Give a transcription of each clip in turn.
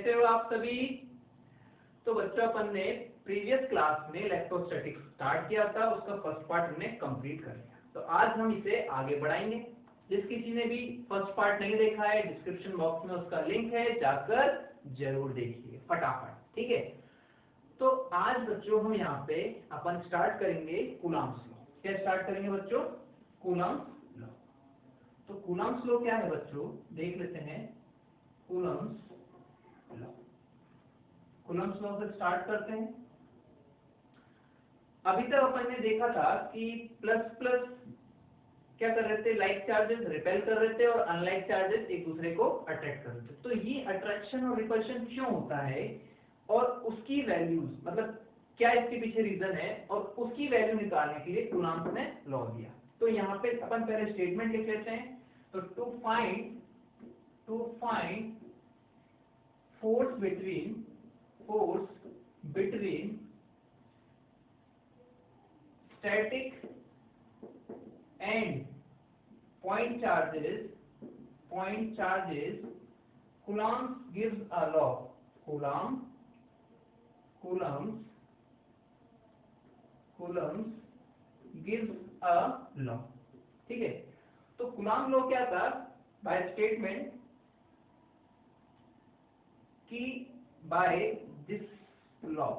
कैसे हो आप सभी? तो बच्चों अपन ने प्रीवियस क्लास में इलेक्ट्रोस्टैटिक्स स्टार्ट किया था, उसका फर्स्ट पार्ट हमने कंप्लीट कर लिया। तो आज हम इसे आगे बढ़ाएंगे। जिस किसी ने भी फर्स्ट पार्ट नहीं देखा है, डिस्क्रिप्शन बॉक्स में उसका लिंक है, जाकर जरूर देखिए फटाफट, ठीक है। तो आज बच्चों हम यहाँ पे अपन स्टार्ट करेंगे कूलम्ब्स लॉ। क्या स्टार्ट करेंगे बच्चों? Coulomb's law. तो कूलम्ब्स लॉ क्या है बच्चों, देख लेते हैं। कूलम्ब्स लॉ, कूलम्ब्स लॉ से स्टार्ट करते हैं। अभी तक अपन ने देखा था कि प्लस प्लस क्या कर रहे थे, लाइक चार्जेस रिपेल कर रहे थे और अनलाइक चार्जेस एक दूसरे को अट्रैक्ट कर रहे थे। तो ये अट्रैक्शन और रिपल्शन क्यों होता है और उसकी वैल्यूज, मतलब क्या इसके पीछे रीजन है, और उसकी वैल्यू निकालने के लिए कूलम्ब्स ने लॉ दिया। तो यहाँ पे अपन पहले स्टेटमेंट लिख लेते हैं। तो to find force between static and point charges, Coulomb gives a law. Coulomb gives a law. ठीक है। तो Coulomb law क्या था? बाय स्टेटमेंट कि by this law,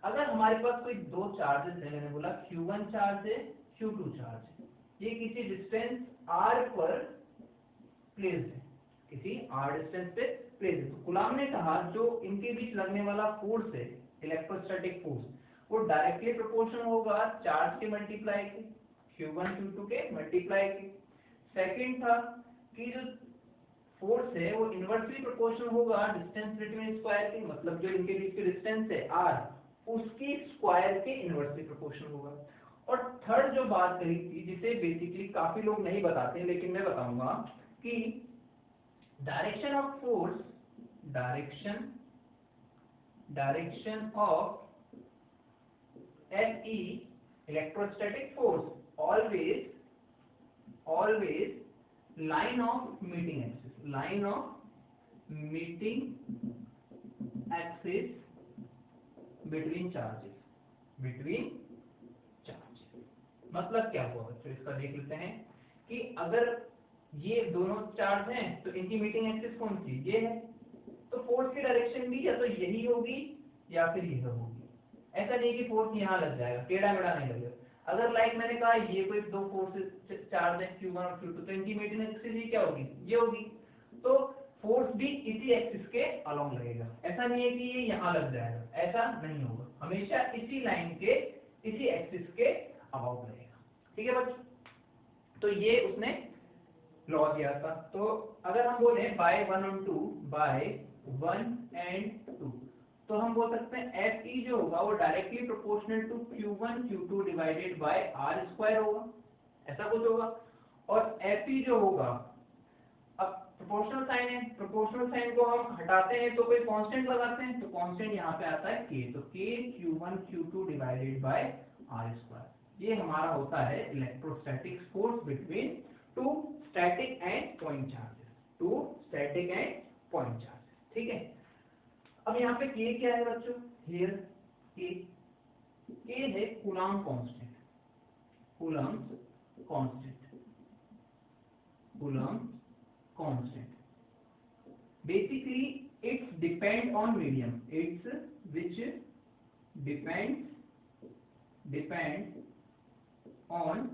अगर हमारे पास कोई दो चार्जेस है, मैंने बोला Q1 चार्ज है, Q2 चार्ज है, ये किसी डिस्टेंस r पर प्लेस्ड है, किसी r डिस्टेंस पे प्लेस्ड है। तो कूलम्ब ने कहा जो इनके बीच लगने वाला फोर्स है, इलेक्ट्रोस्टैटिक फोर्स, वो डायरेक्टली प्रोपोर्शनल होगा चार्ज के मल्टीप्लाई के, Q1 Q2 के मल्टीप्लाई के। सेकंड था कि जो फोर्स है वो इनवर्सली प्रोपोर्शनल होगा डिस्टेंस बिटवीन स्क्वायर के, मतलब जो इनके बीच की डिस्टेंस है r, उसकी स्क्वायर के इनवर्सली प्रोपोर्शनल होगा। और थर्ड जो बात कही थी, जिसे बेसिकली काफी लोग नहीं बताते लेकिन मैं बताऊंगा, कि direction of force, direction of FE, electrostatic force, always line of meeting axis between charges. मतलब क्या हुआ बच्चों, इसका देख लेते हैं कि अगर ये दोनों चार्ज हैं तो इनकी मीटिंग एक्सिस कौन सी, ये है। तो फोर्स की डायरेक्शन भी या तो यही होगी या फिर यह होगी। ऐसा नहीं कि फोर्स यहाँ लग जाएगा, टेढ़ा मेढ़ा नहीं लगेगा। अगर लाइक मैंने कहा ये कोई दो फोर्स चार्ज है Q1 और Q2, तो इनकी मीटिंग एक्सिस ये क्या होगी, ये होगी। तो फोर्स भी इसी एक्सिस के अलोंग लगेगा। ऐसा नहीं है कि ये यहाँ लग जाएगा, ऐसा नहीं होगा, हमेशा इसी लाइन के, इसी एक्सिस के अबाउट लगेगा। ठीक है बच्चों, तो ये उसने लॉ दिया था। तो अगर हम बोले बाय 1 और 2, बाय 1 एंड 2, तो हम बोल सकते हैं FE जो होगा वो directly proportional to Q1 Q2 divided by r square होगा, ऐसा कुछ होगा। और FE जो होगा, अब प्रोपोर्शनल साइन है, प्रोपोर्शनल साइन को हम हटाते हैं तो कोई कांस्टेंट लगाते हैं, तो कांस्टेंट यहाँ पे आता है K, तो K Q1 Q2 divided by r square. ये हमारा होता है electrostatic force between two static and point charges, ठीक है। अब यहाँ पे K क्या है बच्चों, हियर K है coulomb constant. Basically it's depend on medium, depend on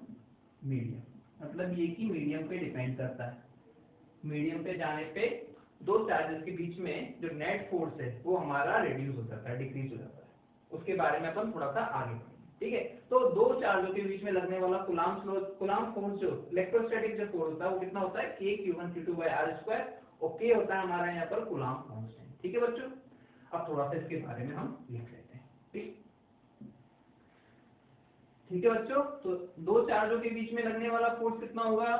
medium, मतलब ये कि मीडियम पे डिपेंड करता है। मीडियम पे जाने पे दो चार्जेस के बीच में जो नेट फोर्स है वो हमारा रिड्यूस हो जाता है, डिक्रीज हो जाता है। उसके बारे में अपन थोड़ा सा आगे बढ़ेंगे, ठीक है। तो दो चार्जों के बीच में लगने वाला कूलम्ब फोर्स, जो इलेक्ट्रोस्टैटिक जो फोर्स होता है वो कितना होता है, K Q1 Q2 by r square, और K होता है हमारा यहाँ पर कूलम्ब कांस्टेंट। ठीक है बच्चों, अब थोड़ा सा इसके बारे में हम लिख लेते हैं। ठीक है बच्चों, तो दो चार्जों के बीच में लगने वाला फोर्स कितना होगा,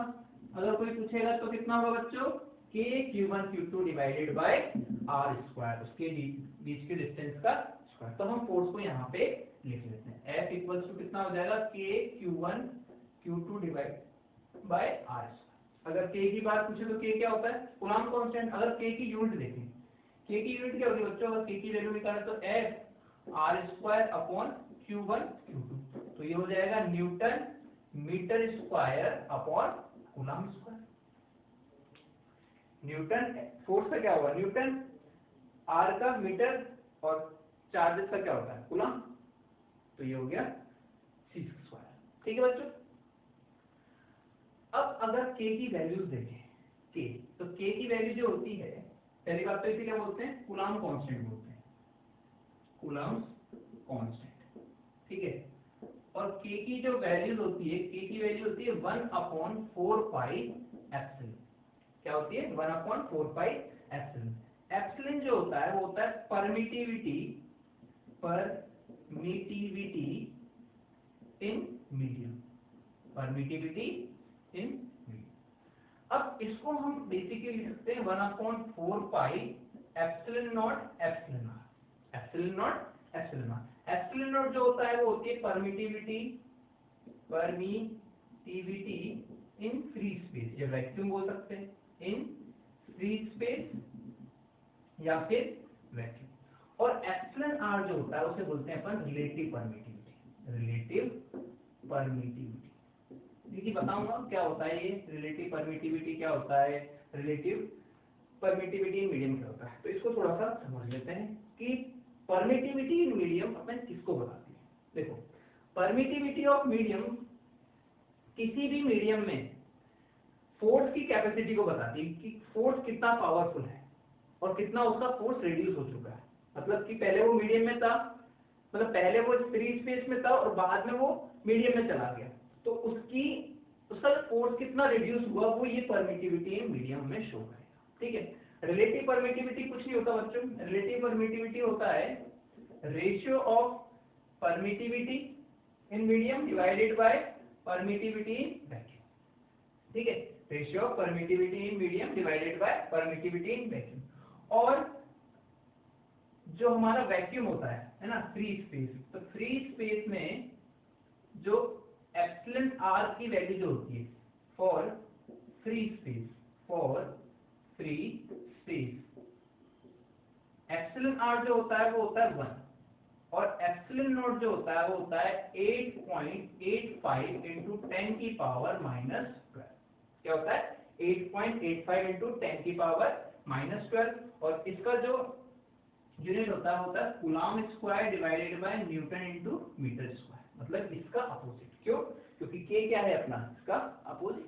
अगर कोई पूछेगा तो कितना होगा बच्चों, K Q1 Q2 divided by r square, उसके बीच के डिस्टेंस का स्क्वायर। तो हम फोर्स को यहाँ पे लिख लेते हैं, F इक्वल्स टू कितना हो जाएगा, K Q1 Q2 divide by r square. अगर के की बात पूछे तो के क्या होता है, कूलम्ब कांस्टेंट। अगर के की यूनिट देखें, के की यूनिट क्या होती है बच्चों, अगर के की वैल्यू निकालें तो F r² upon Q1 Q2, तो ये हो जाएगा newton metre square upon coulomb square. Newton force का क्या होगा, न्यूटन, आर का मीटर, और चार्जेस का क्या होता है कूलम्ब, तो ये हो गया c स्क्वायर। ठीक है बच्चों। अब अगर k की वैल्यूज देखें, k, तो k की वैल्यू जो होती है, पहली बात तो इसे क्या बोलते हैं, कूलम्ब कांस्टेंट बोलते हैं, कूलम्ब कांस्टेंट। ठीक है। और k की जो वैल्यूज होती है, k की वैल्यू होती है 1/4 पाई एप्सिलॉन। क्या होती है, 1/4 पाई एप्सिलॉन। एप्सिलॉन जो होता है वो होता है permittivity in medium, permittivity in medium. अब इसको हम बेसिकली लिख सकते हैं 1/4 pi epsilon naught epsilon naught, epsilon naught epsilon naught. Epsilon not जो होता है वो होती है परमिटिविटी इन फ्री स्पेस, या वैक्यूम बोल सकते हैं, इन फ्री स्पेस या फिर वैक्यूम। और एप्सिलॉन आर जो होता है उसे बोलते हैं अपन रिलेटिव परमिटिविटी, रिलेटिव परमिटिविटी। देखिए बताऊंगा क्या होता है ये रिलेटिव परमिटिविटी, क्या होता है रिलेटिव परमिटिविटी इन मीडियम, क्या होता है। तो इसको थोड़ा सा समझ लेते हैं कि परमिटिविटी इन मीडियम अपन किसको बताते हैं। देखो, परमिटिविटी ऑफ मीडियम किसी भी मीडियम में फोर्स की कैपेसिटी को बताती है कि फोर्स कितना पावरफुल है और कितना उसका फोर्स रिड्यूस हो चुका है। मतलब कि पहले वो मीडियम में था, मतलब पहले वो फ्री स्पेस में था और बाद में वो मीडियम में चला गया, तो उसका फोर्स कितना रिड्यूस हुआ वो ये परमिटिविटी इन मीडियम में शो करेगा। ठीक है। रिलेटिव परमिटिविटी कुछ नहीं होता बच्चों, रिलेटिव परमिटिविटी होता है ratio of permittivity in medium divided by permittivity in vacuum. ठीक है, ratio of permittivity in medium divided by permittivity in vacuum. और जो हमारा वैक्यूम होता है ना, फ्री स्पेस, तो फ्री स्पेस में जो एप्सिलॉन आर की वैल्यू जो होती है for free space, for free space, epsilon R जो होता है वो होता है 1, और एप्सिलॉन नॉट जो होता है वो होता है 8.85 इंटू 10 की पावर -12। क्या होता है, 8.85 इंटू 10 की पावर -12। और इसका जो यूनिट होता है coulomb square divided by newton into metre square, मतलब इसका अपोजिट। क्यों, क्योंकि k क्या है अपना, इसका अपोजिट।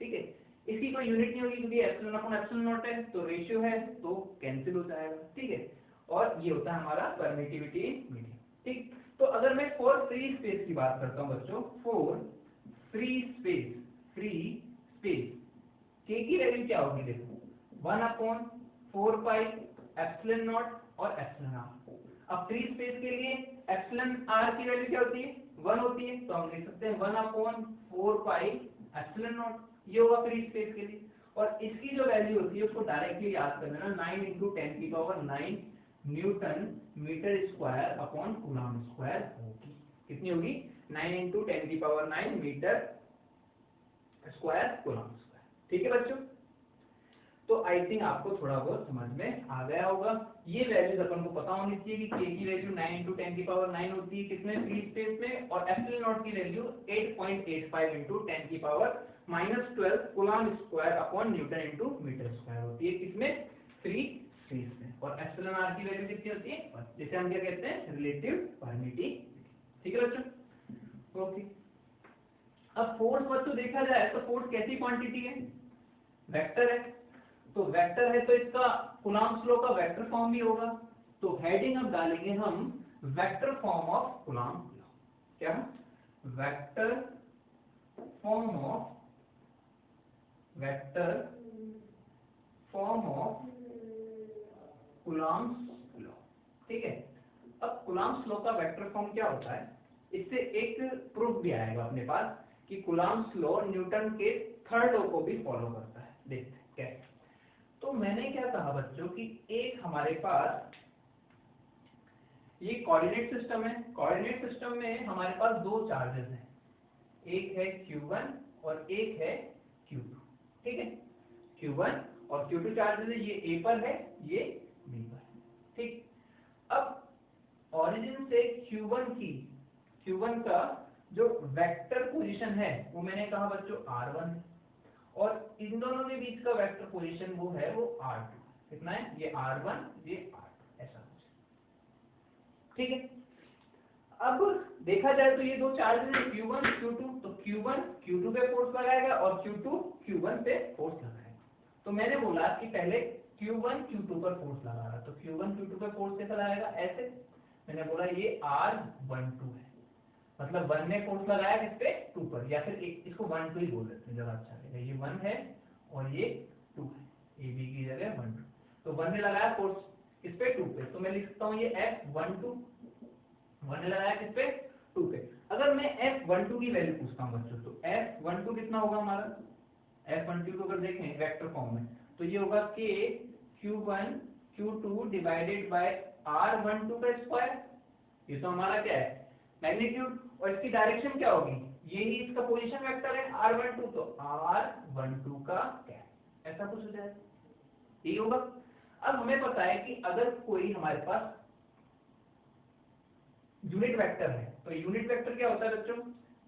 ठीक है, इसकी कोई यूनिट नहीं होगी क्योंकि एप्सिलॉन अपॉन एप्सिलॉन नॉट है, तो रेशियो है तो कैंसिल हो जाएगा। ठीक है, और ये होता है हमारा परमिटिविटी इन मीडियम। ठीक, तो अगर मैं फॉर फ्री स्पेस की बात करता हूं बच्चों, for free space, free space k की वैल्यू क्या होगी, देखो 1/4 पाई एप्सिलॉन नॉट और एप्सिलॉन आर। अब फ्री स्पेस के लिए एप्सिलॉन आर की वैल्यू क्या होती है, 1 होती है, तो हम लिख सकते हैं 1/4 पाई एप्सिलॉन नॉट, ये होगा फ्री स्पेस के लिए। और इसकी जो वैल्यू होती है उसको डायरेक्टली याद कर लेना, 9 इंटू 10 की power 9 newton metre square upon coulomb square होगी। कितनी होगी, 9 इंटू 10 की power 9 metre square coulomb square. ठीक है बच्चों, तो आई थिंक आपको थोड़ा बहुत समझ में आ गया होगा। ये वैल्यूज अपन को पता होनी चाहिए कि k की वैल्यू 9 इंटू 10 की पावर 9 होती है कितने, फ्री स्पेस में, और एप्सिलॉन नॉट की वैल्यू 8.85 इंटू 10 की power -12 coulomb square upon newton into metre square होती है किसमें, फ्री स्पेस में। और एप्सिलॉन आर की वैल्यू कितनी होती है, जिसे हम क्या कहते हैं, रिलेटिव परमिटिविटी। ठीक है बच्चों, ओके। अब फोर्स बच्चों देखा जाए तो फोर्स कैसी क्वांटिटी है, वेक्टर है, तो वेक्टर है तो इसका कूलम्ब लॉ का वेक्टर फॉर्म भी होगा। तो हेडिंग अब डालेंगे हम vector form of Coulomb law. क्या, vector form of Coulomb law. ठीक है, अब कूलम्ब लॉ का वेक्टर फॉर्म क्या होता है, इससे एक प्रूफ भी आएगा अपने पास कि कूलम्ब लॉ न्यूटन के थर्ड लॉ को भी फॉलो करता है। देखते हैं कैसे। तो मैंने क्या कहा बच्चों कि एक हमारे पास ये कोऑर्डिनेट सिस्टम है, कोऑर्डिनेट सिस्टम में हमारे पास दो चार्जेस हैं, एक है Q1 और एक है Q2। ठीक है, Q1 और Q2 चार्जेस है, ये A पर है, ये B पर है। ठीक, अब ओरिजिन से Q1 का जो वेक्टर पोजीशन है वो मैंने कहा बच्चों R1 है, और इन दोनों के बीच का वेक्टर पोजीशन वो है वो R2। कितना है, ये R1 ये R2, ऐसा कुछ। ठीक है, अब देखा जाए तो ये दो चार्जेस है Q1 Q2, तो Q1 Q2 पे फोर्स लगाएगा और Q2 Q1 पे फोर्स लगाएगा। तो मैंने बोला कि पहले Q1 Q2 पर फोर्स लगा रहा, तो Q1 Q2 पर फोर्स कैसे लगाएगा, ऐसे। मैंने बोला ये R12 है, मतलब 1 ने फोर्स लगाया किस पे, 2 पर, या फिर इसको 1 2 ही बोल देते हैं जरा अच्छा लगेगा। ये 1 है और ये 2 है, ए बी की जगह 1 2, तो 1 ने लगाया फोर्स किस पे, 2 पे, तो मैं लिख सकता हूँ ये F12, 1 ने लगाया किस पे, 2 पे। अगर मैं F12 की वैल्यू पूछता हूँ बच्चों, तो F12 कितना होगा हमारा, F12 को अगर देखें वेक्टर फॉर्म में, तो ये होगा K Q1 Q2 divided bye R12 का स्क्वायर। ये तो हमारा क्या है, मैग्नीट्यूड, और इसकी डायरेक्शन क्या होगी, ये ही इसका पोजीशन वेक्टर है R12, तो R12 का क्या, ऐसा कुछ हो जाएगा, यही होगा। अब हमें पता है कि अगर कोई हमारे पास यूनिट वेक्टर है, तो यूनिट वेक्टर क्या होता है बच्चों,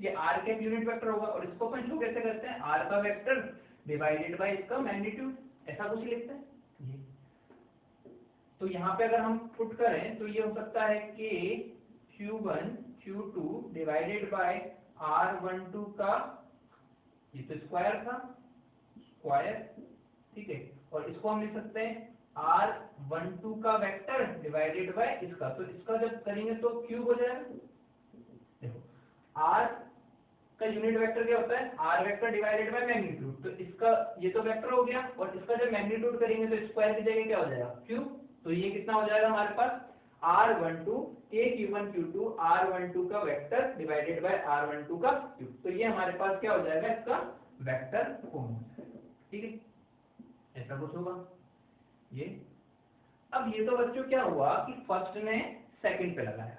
ये r का यूनिट वेक्टर होगा, और इसको अपन शो कैसे करते हैं, r का वेक्टर डिवाइडेड बाय इसका मैग्नीट्यूड, ऐसा कुछ लिखते हैं ये। तो यहाँ पे अगर हम पुट करें तो ये हो सकता है कि Q1 Q2 divided bye R12 का, ये तो स्क्वायर था, स्क्वायर, ठीक है, और इसको हम लिख सकते हैं R12 का वेक्टर डिवाइडेड बाय इसका, तो इसका जब करेंगे तो क्यूब हो जाएगा। देखो R का यूनिट वेक्टर क्या होता है, R vector divided by magnitude, तो इसका ये तो वेक्टर हो गया, और इसका जब मैग्नीट्यूड करेंगे तो स्क्वायर की जगह क्या हो जाएगा, क्यूब, तो ये कितना हो जाएगा हमारे पास R12 K Q1 Q2 R12 का वेक्टर डिवाइडेड बाय R12 का क्यूब, तो ये हमारे पास क्या हो जाएगा, इसका वेक्टर फॉर्म हो जाएगा। ठीक है, ऐसा कुछ होगा ये। अब ये तो बच्चों क्या हुआ कि फर्स्ट ने सेकंड पे लगाया,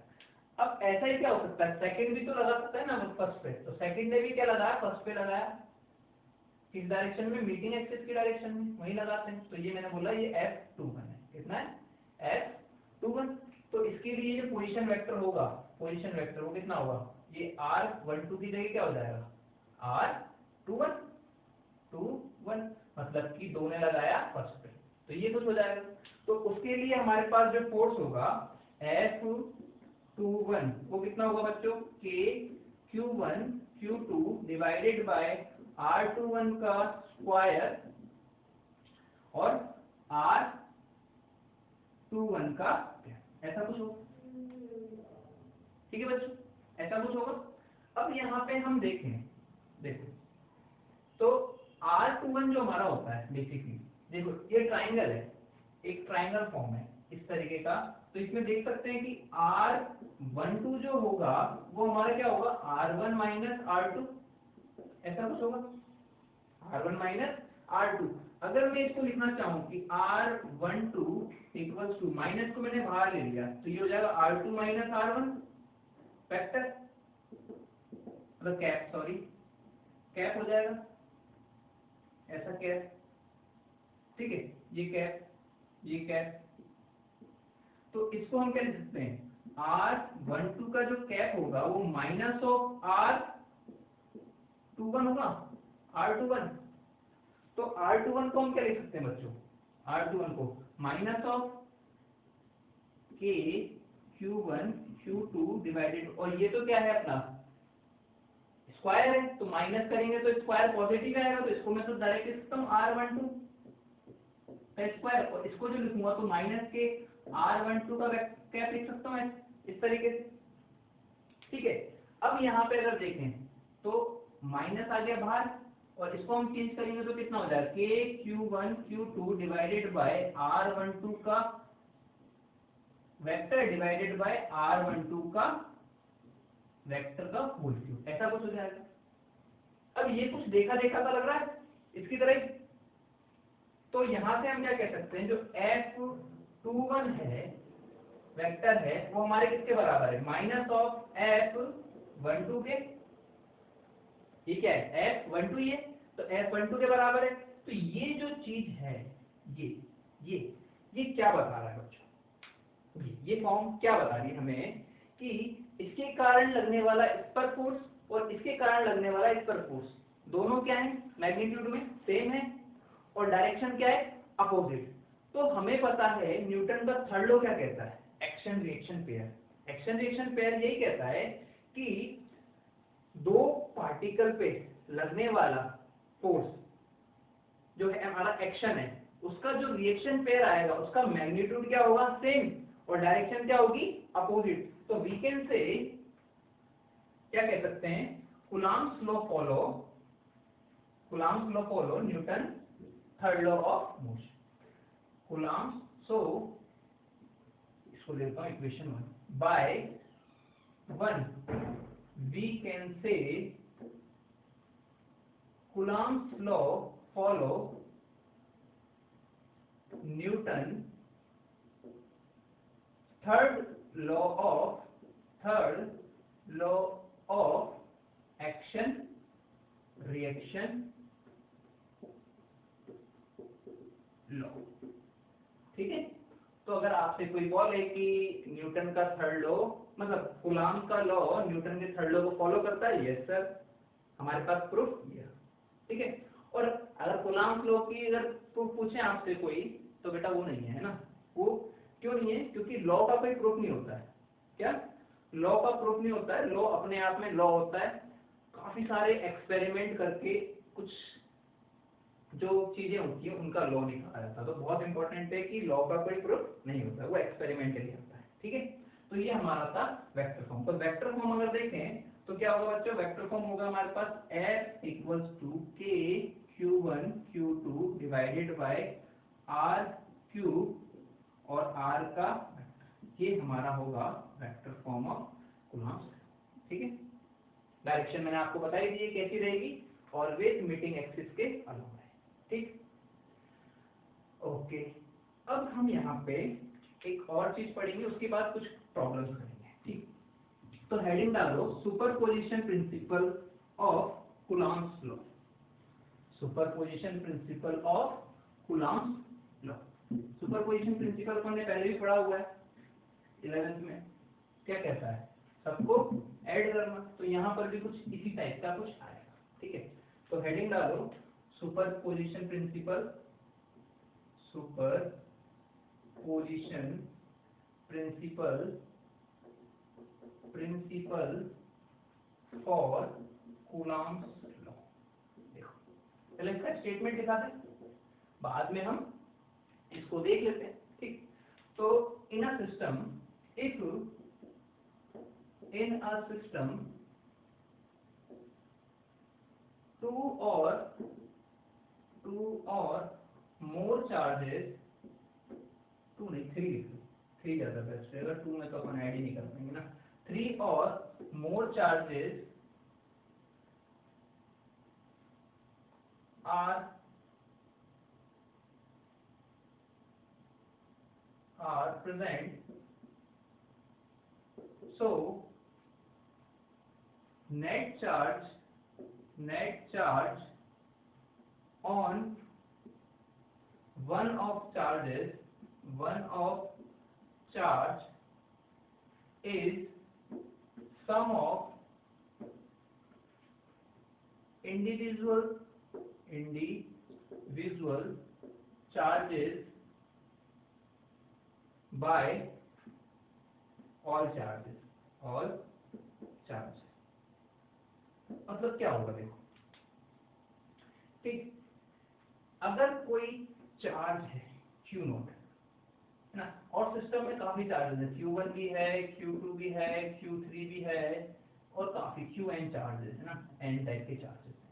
अब ऐसा ही क्या हो सकता है, सेकंड भी तो लगा सकता है ना फर्स्ट पे, तो सेकंड ने भी क्या लगाया, फर्स्ट पे लगाया, किस डायरेक्शन में, मीटिंग एक्सिस की डायरेक्शन में, वही लगाते हैं। तो ये मैंने बोला ये F21 है, कितना है F21, तो इसके लिए जो पोजीशन वेक्टर होगा, पोजीशन वेक्टर वो कितना होगा, ये R12 की जगह क्या हो जाएगा R21, 21, मतलब कि 2 ने लगाया फर्स्ट पे, तो ये कुछ हो जाएगा। तो उसके लिए हमारे पास जो फोर्स होगा F21 वो कितना होगा बच्चों, K Q1 Q2 divided bye R21 का स्क्वायर और R21 का, ऐसा कुछ होगा। ठीक है बच्चों, ऐसा कुछ होगा। अब यहाँ पे हम देखें, देखो तो R21 जो हमारा होता है बेसिकली, देखो ये ट्राइंगल है, एक ट्राइंगल फॉर्म है इस तरीके का, तो इसमें देख सकते हैं कि R12 जो होगा वो हमारा क्या होगा, R1 माइनस R2, ऐसा कुछ होगा, R1 माइनस R2। अगर मैं इसको लिखना चाहूं कि R12 इक्वल्स टू, माइनस को मैंने बाहर ले लिया, तो ये हो जाएगा R2 माइनस R1 फैक्टर, मतलब कैप, सॉरी कैप हो जाएगा, ऐसा कैप, ठीक है, ये कैप, ये कैप, तो इसको हम क्या लिख सकते हैं, R12 का जो कैप होगा वो माइनस ऑफ R21 होगा, R21, तो R21 को हम क्या लिख सकते हैं बच्चों, R21 को minus of K Q1 Q2 divided, और ये तो क्या है अपना स्क्वायर है, तो माइनस करेंगे तो स्क्वायर पॉजिटिव आएगा, तो इसको मैं तो डायरेक्ट लिख सकता हूँ R12 का स्क्वायर, और इसको जो लिखूंगा तो माइनस के R12 का कैप लिख सकता हूँ इस तरीके से। ठीक है, अब यहाँ पे अगर देखें तो माइनस आ गया बाहर, और इसको हम चेंज करेंगे तो कितना हो जाएगा, K Q1 Q2 divided bye R12 का वेक्टर डिवाइडेड बाय R12 का वेक्टर का होल क्यूब, ऐसा कुछ हो जाएगा। अब ये कुछ देखा देखा सा लग रहा है इसकी तरह ही, तो यहां से हम क्या कह सकते हैं, जो F21 है वेक्टर है वो हमारे किसके बराबर है, माइनस ऑफ F12 के, ये क्या है F12 ही है, तो F12 के बराबर है। तो ये जो चीज है, ये क्या बता रहा है बच्चों? ये फॉर्म क्या बता रही है हमें कि इसके कारण लगने वाला इस पर फोर्स और इसके कारण लगने वाला इस पर फोर्स दोनों क्या है, मैग्नीट्यूड में सेम है और डायरेक्शन क्या है, अपोजिट। तो हमें पता है न्यूटन का थर्ड लॉ क्या कहता है, action reaction pair. Action reaction pair यही कहता है कि दो पार्टिकल पे लगने वाला फोर्स जो है हमारा एक्शन है, उसका जो रिएक्शन पेयर आएगा उसका मैग्नीट्यूड क्या होगा, सेम, और डायरेक्शन क्या होगी, अपोजिट। तो वी कैन से क्या कह सकते हैं, Coulomb's law follow Newton third law of motion. Coulomb's, so इसको देता हूं equation 1 by 1 we can say Coulomb's law follow Newton third law of action reaction law. ठीक है, तो अगर आपसे कोई बोले कि न्यूटन का थर्ड लॉ मतलब कूलम्ब का लॉ न्यूटन के थर्ड लॉ को फॉलो करता है, यस सर, हमारे पास प्रूफ ये। ठीक है, और अगर कूलम्ब लॉ की अगर प्रूफ पूछे आपसे कोई, तो बेटा वो नहीं है ना। वो क्यों नहीं है, क्योंकि लॉ का कोई प्रूफ नहीं होता है। क्या, लॉ का प्रूफ नहीं होता है, लॉ अपने आप में लॉ होता है, काफी सारे एक्सपेरिमेंट करके कुछ जो चीजें होती है उनका लॉ निकाला जाता है। तो बहुत इंपॉर्टेंट है कि लॉ का कोई प्रूफ नहीं होता, वो एक्सपेरिमेंटली होता है। ठीक है, तो ये हमारा था वेक्टर फॉर्म। तो वेक्टर फॉर्म अगर देखें तो क्या होगा बच्चों, वेक्टर फॉर्म होगा हमारे पास F equals to K Q1 Q2 divided by R cube और R का वेक्टर। ये हमारा होगा वेक्टर फॉर्म ऑफ कूलम्ब्स। ठीक है, डायरेक्शन मैंने आपको बताई दी है कैसी रहेगी, ऑलवेज मीटिंग एक्सिस के अलॉन्ग है। ठीक, ओके, अब हम यहाँ पे एक और चीज पढ़ेंगे, उसके बाद कुछ प्रॉब्लम्स करेंगे। ठीक, तो हेडिंग डालो superposition principle of Coulomb's law. Superposition principle of Coulomb's law. Superposition principle को हमने पहले भी पढ़ा हुआ है 11th में। क्या कहता है, सबको ऐड करना, तो यहाँ पर भी कुछ इसी टाइप का कुछ आएगा। ठीक है, तो हेडिंग डालो superposition principle, superposition principle for Coulomb's law. देखो पहले इसका स्टेटमेंट दिखाते हैं, बाद में हम इसको देख लेते हैं। ठीक, तो in a system, if in a system two or more charges, two नहीं 3 ज्यादा बेस्ट है, अगर 2 में तो अपन ऐड ही नहीं कर पाएंगे ना। 3 or more charges are present, so net charge on one of charge is sum of individual charges by all charges। मतलब क्या होगा देखो, ठीक, अगर कोई चार्ज है Q0 है ना, और सिस्टम में काफी चार्जेस है, Q1 भी है, Q2 भी है, Q3 भी है, और काफी Qn चार्जेस है ना, n टाइप के चार्जेस है।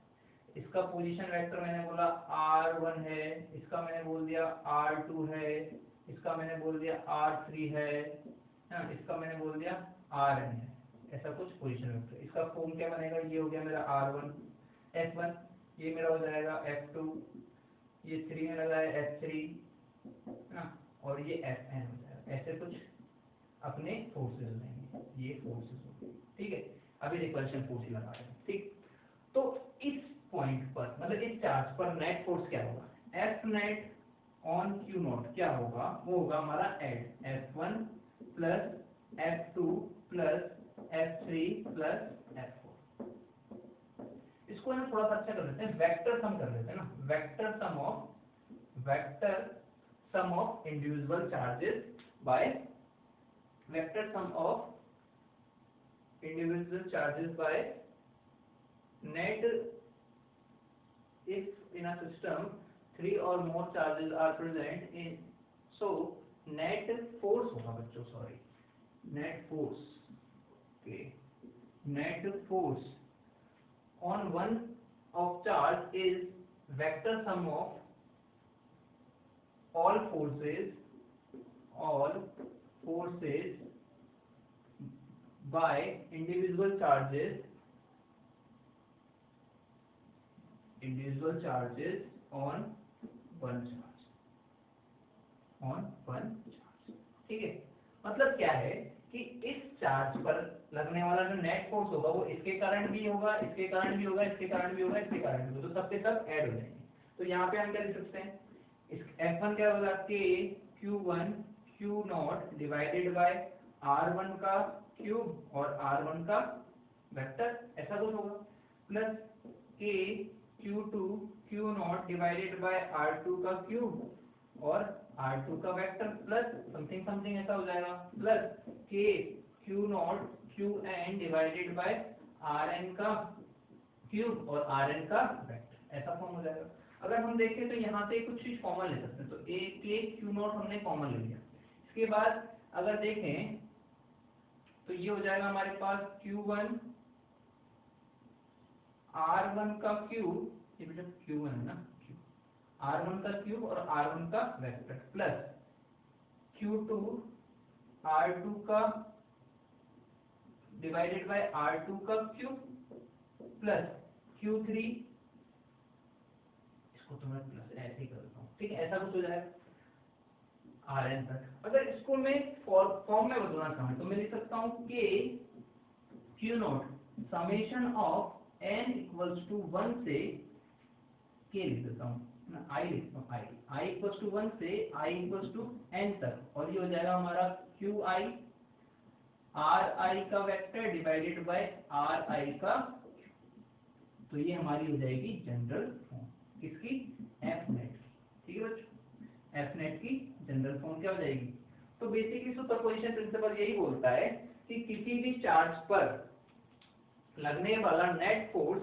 इसका पोजीशन वेक्टर मैंने बोला R1 है, इसका मैंने बोल दिया R2 है, इसका मैंने बोल दिया R3 है ना, इसका मैंने बोल दिया Rn है। ऐसा कुछ पोजीशन वेक्टर, इसका फॉर्म क्या बनेगा, ये हो गया मेरा R1 F1, ये मेरा हो जाएगा F2, ये 3 में लगा है F3 ना, और ये Fn हो जाएगा। ऐसे कुछ अपने फोर्सेस लेंगे, ये फोर्सेस हो गए। ठीक है, अभी रिपल्शन फोर्स लगा रहे हैं। ठीक, तो इस पॉइंट पर मतलब इस चार्ज पर नेट फोर्स क्या होगा, होगा वो होगा हमारा add F1 plus F2 plus F3 plus F4। इसको ना थोड़ा सा अच्छा कर लेते हैं, वेक्टर सम कर लेते हैं ना, vector sum of individual charges by vector sum of individual charges by net if in a system 3 or more charges are present in, so net force होगा बच्चों, sorry net force, okay, net force on one of charge is vector sum of all forces by individual charges on one charge, ठीक है। मतलब क्या है कि इस charge पर लगने वाला जो नेट फोर्स होगा वो इसके कारण भी होगा, इसके कारण भी होगा, इसके कारण भी होगा, इसके कारण भी होगा, तो सबके सब ऐड हो जाएंगे। तो यहाँ पे हम क्या लिख सकते हैं, इस F1 क्या होगा K Q1 Q naught divided bye R1 का क्यूब और R1 का वेक्टर, ऐसा कुछ होगा, plus K Q2 Q naught divided bye R2 का क्यूब और R2 का वेक्टर प्लस समथिंग समथिंग ऐसा हो जाएगा, plus K Q not Qn divided by Rn का क्यूब और Rn का वेक्टर, ऐसा फॉर्म हो जाएगा। अगर हम देखें तो यहाँ से कुछ चीज कॉमन ले सकते हैं, तो K Q नॉट हमने कॉमन ले लिया। इसके बाद अगर देखें तो ये हो जाएगा हमारे पास Q1 R1 का क्यूब, ये बेटा Q1 है ना, R1 का क्यूब और R1 का वेक्टर प्लस Q2 R2 का डिवाइडेड बाय R2 का क्यूब प्लस Q3, इसको तो मैं प्लस ऐसे ही करता हूँ, ठीक है, ऐसा कुछ हो जाएगा Rn तक। अगर इसको मैं फॉर्म में बदलना चाहूँ तो मैं लिख सकता हूँ K Q naught summation of n equals to 1 से K लिख देता हूँ, I लिखता हूँ, I इक्वल्स टू 1 से I इक्वल्स टू n तक, और ये हो जाएगा हमारा QI RI का वेक्टर डिवाइडेड बाय RI का, तो ये हमारी हो जाएगी जनरल फॉर्म किसकी, Fnet, ठीक है बच्चों, Fnet की जनरल फॉर्म क्या हो जाएगी। तो बेसिकली सुपरपोजिशन प्रिंसिपल यही बोलता है कि किसी भी चार्ज पर लगने वाला नेट फोर्स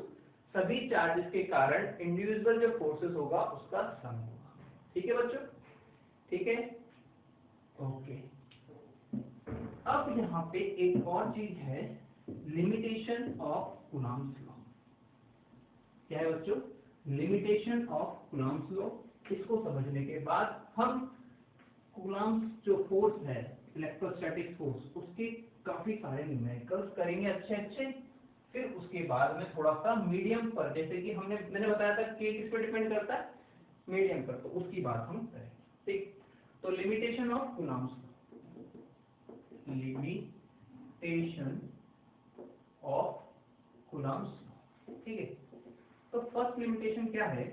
सभी चार्जेस के कारण इंडिविजुअल जो फोर्सेस होगा उसका सम होगा, ठीक है बच्चों, ठीक है, ओके। अब यहाँ पे एक और चीज है, लिमिटेशन ऑफ कूलम्ब्स लॉ। क्या है बच्चों, लिमिटेशन ऑफ कूलम्ब्स लॉ। इसको समझने के बाद हम कूलम्ब्स जो फोर्स है, इलेक्ट्रोस्टैटिक फोर्स, उसके काफी सारे न्यूमेरिकल्स करेंगे अच्छे, फिर उसके बाद में थोड़ा सा मीडियम पर, जैसे कि मैंने बताया था कि किस पर डिपेंड करता है, मीडियम पर, तो उसकी बात हम करेंगे, ठीक। तो limitation of Coulomb's, limitation of Coulomb's, ठीक है। तो फर्स्ट लिमिटेशन क्या है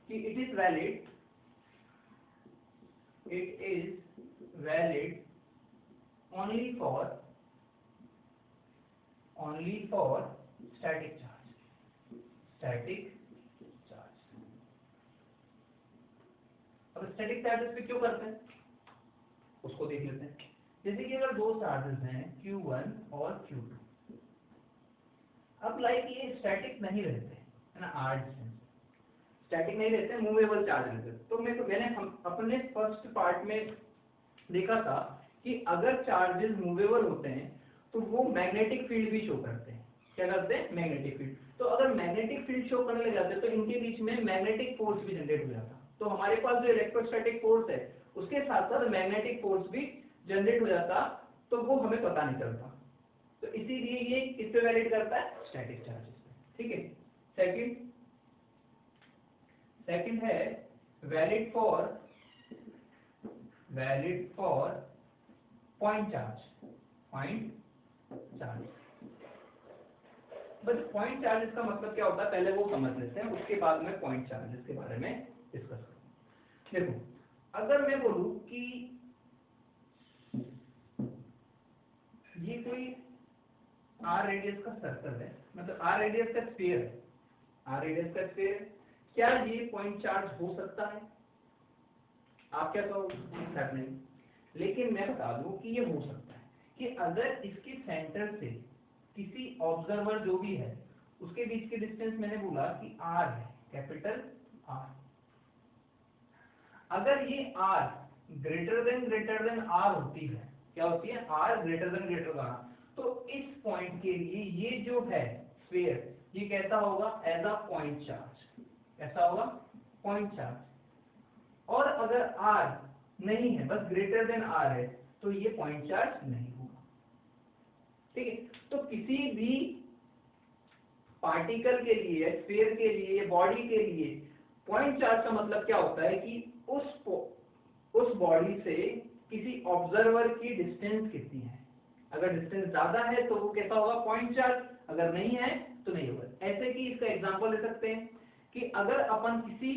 कि it is valid only for static charge। अब स्टैटिक चार्जेस पे क्यों करते हैं उसको देख लेते हैं। जैसे कि अगर दो चार्जेस हैं Q1 और Q2, अब लाइक ये स्टैटिक नहीं रहते है ना, r डिस्टेंस स्टैटिक नहीं रहते, मूवेबल चार्ज रहते। तो मैंने अपने फर्स्ट पार्ट में देखा था कि अगर चार्जेस मूवेबल होते हैं तो वो मैग्नेटिक फील्ड भी शो करते हैं। क्या करते हैं, मैग्नेटिक फील्ड। तो अगर मैग्नेटिक फील्ड शो करने लग जाते तो इनके बीच में मैग्नेटिक फोर्स भी जनरेट हो जाता। तो हमारे पास जो इलेक्ट्रोस्टैटिक फोर्स है उसके साथ साथ मैग्नेटिक फोर्स भी जनरेट हो जाता, तो वो हमें पता नहीं चलता। तो इसीलिए ये किस पे वैलिड करता है, स्टैटिक चार्जेस पे, ठीक है। सेकंड है वैलिड फॉर पॉइंट चार्ज। बस पॉइंट चार्जेस का मतलब क्या होता है पहले वो समझ लेते हैं, उसके बाद में पॉइंट चार्जेस के बारे में डिस्कस करेंगे। देखो अगर मैं बोलूं कि ये कोई आर रेडियस का सर्कल है, मतलब आर रेडियस का स्फीयर है, आर रेडियस का स्फीयर, क्या ये पॉइंट चार्ज हो सकता है? आप क्या कहोगे? नहीं, लेकिन मैं बता दूं कि ये हो सकता है कि अगर इसके सेंटर से किसी ऑब्जर्वर जो भी है उसके बीच की डिस्टेंस मैंने बोला कि आर है, कैपिटल आर। अगर ये आर ग्रेटर देन आर होती है, क्या होती है? आर ग्रेटर देन आर, तो इस पॉइंट के लिए ये जो है स्फीयर, ये कैसा होगा? As a point charge. कैसा होगा? Point charge. और अगर आर नहीं है, बस ग्रेटर देन आर है, तो ये पॉइंट चार्ज नहीं होगा। ठीक है, तो किसी भी पार्टिकल के लिए, स्फीयर के लिए, बॉडी के लिए पॉइंट चार्ज का मतलब क्या होता है कि उस बॉडी से किसी ऑब्जर्वर की डिस्टेंस कितनी है। अगर डिस्टेंस ज्यादा है तो वो कैसा होगा? Point charge. अगर नहीं है तो नहीं होगा। ऐसे कि इसका एग्जांपल ले सकते हैं कि अगर अपन किसी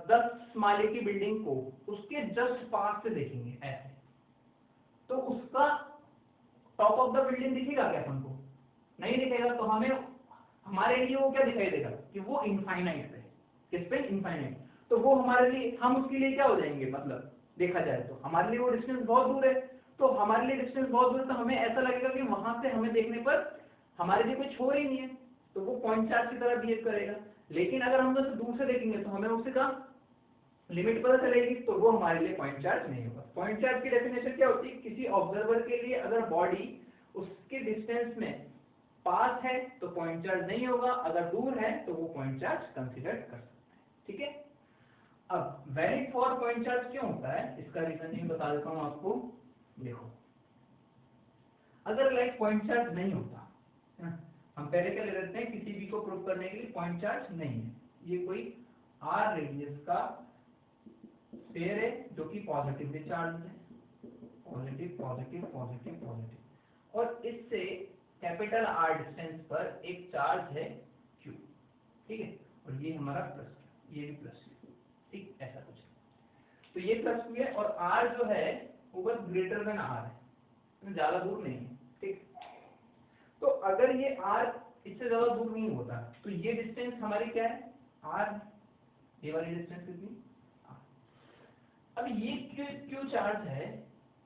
10 माले की बिल्डिंग को उसके जस्ट पास से देखेंगे ऐसे, तो उसका टॉप ऑफ द बिल्डिंग दिखेगा क्या अपन को? नहीं दिखेगा। तो हमें, हमारे लिए वो क्या दिखाई देगा कि वो इनफाइनाइट है। किस पे? इनफाइनाइट। तो वो हमारे लिए, हम उसके लिए क्या हो जाएंगे? मतलब देखा जाए तो हमारे लिए वो डिस्टेंस बहुत दूर है। तो हमारे लिए डिस्टेंस बहुत दूर है, तो हमें ऐसा लगेगा कि वहां से हमें देखने पर हमारे लिए कुछ हो ही नहीं है, तो वो पॉइंट चार्ज की तरह बिहेव करेगा। लेकिन अगर हम उससे दूर से देखेंगे तो हमें उससे का लिमिट पता चलेगी, तो वो हमारे लिए पॉइंट चार्ज नहीं होगा। पॉइंट चार्ज की डेफिनेशन क्या होती है? किसी ऑब्जर्वर के लिए अगर बॉडी उसके डिस्टेंस में पास है तो पॉइंट चार्ज नहीं होगा, अगर दूर है तो वो पॉइंट चार्ज कंसीडर कर सकते हैं। ठीक है, अब वैलिड फॉर पॉइंट चार्ज क्यों होता है, इसका रीजन ये बता देता हूं आपको। देखो, अगर लाइक पॉइंट चार्ज नहीं होता, हम पहले क्या ले लेते हैं, किसी भी को प्रूव करने के लिए पॉइंट चार्ज नहीं है, ये कोई आर रेडियस का स्फीयर है जो कि पॉजिटिवली चार्ज है, पॉजिटिव पॉजिटिव पॉजिटिव पॉजिटिव, और इससे कैपिटल आर डिस्टेंस पर एक चार्ज है क्यू। ठीक है, और ये हमारा प्लस, ये भी प्लस, ठीक, ऐसा कुछ है। तो ये प्लस क्यू है, और आर जो है वो बस ग्रेटर देन आर है, ज्यादा दूर नहीं है। ठीक, तो अगर ये आर इससे ज्यादा दूर नहीं होता तो ये डिस्टेंस हमारी क्या है? आर। ये वाली डिस्टेंस कितनी? आर। अब ये क्यू चार्ज है,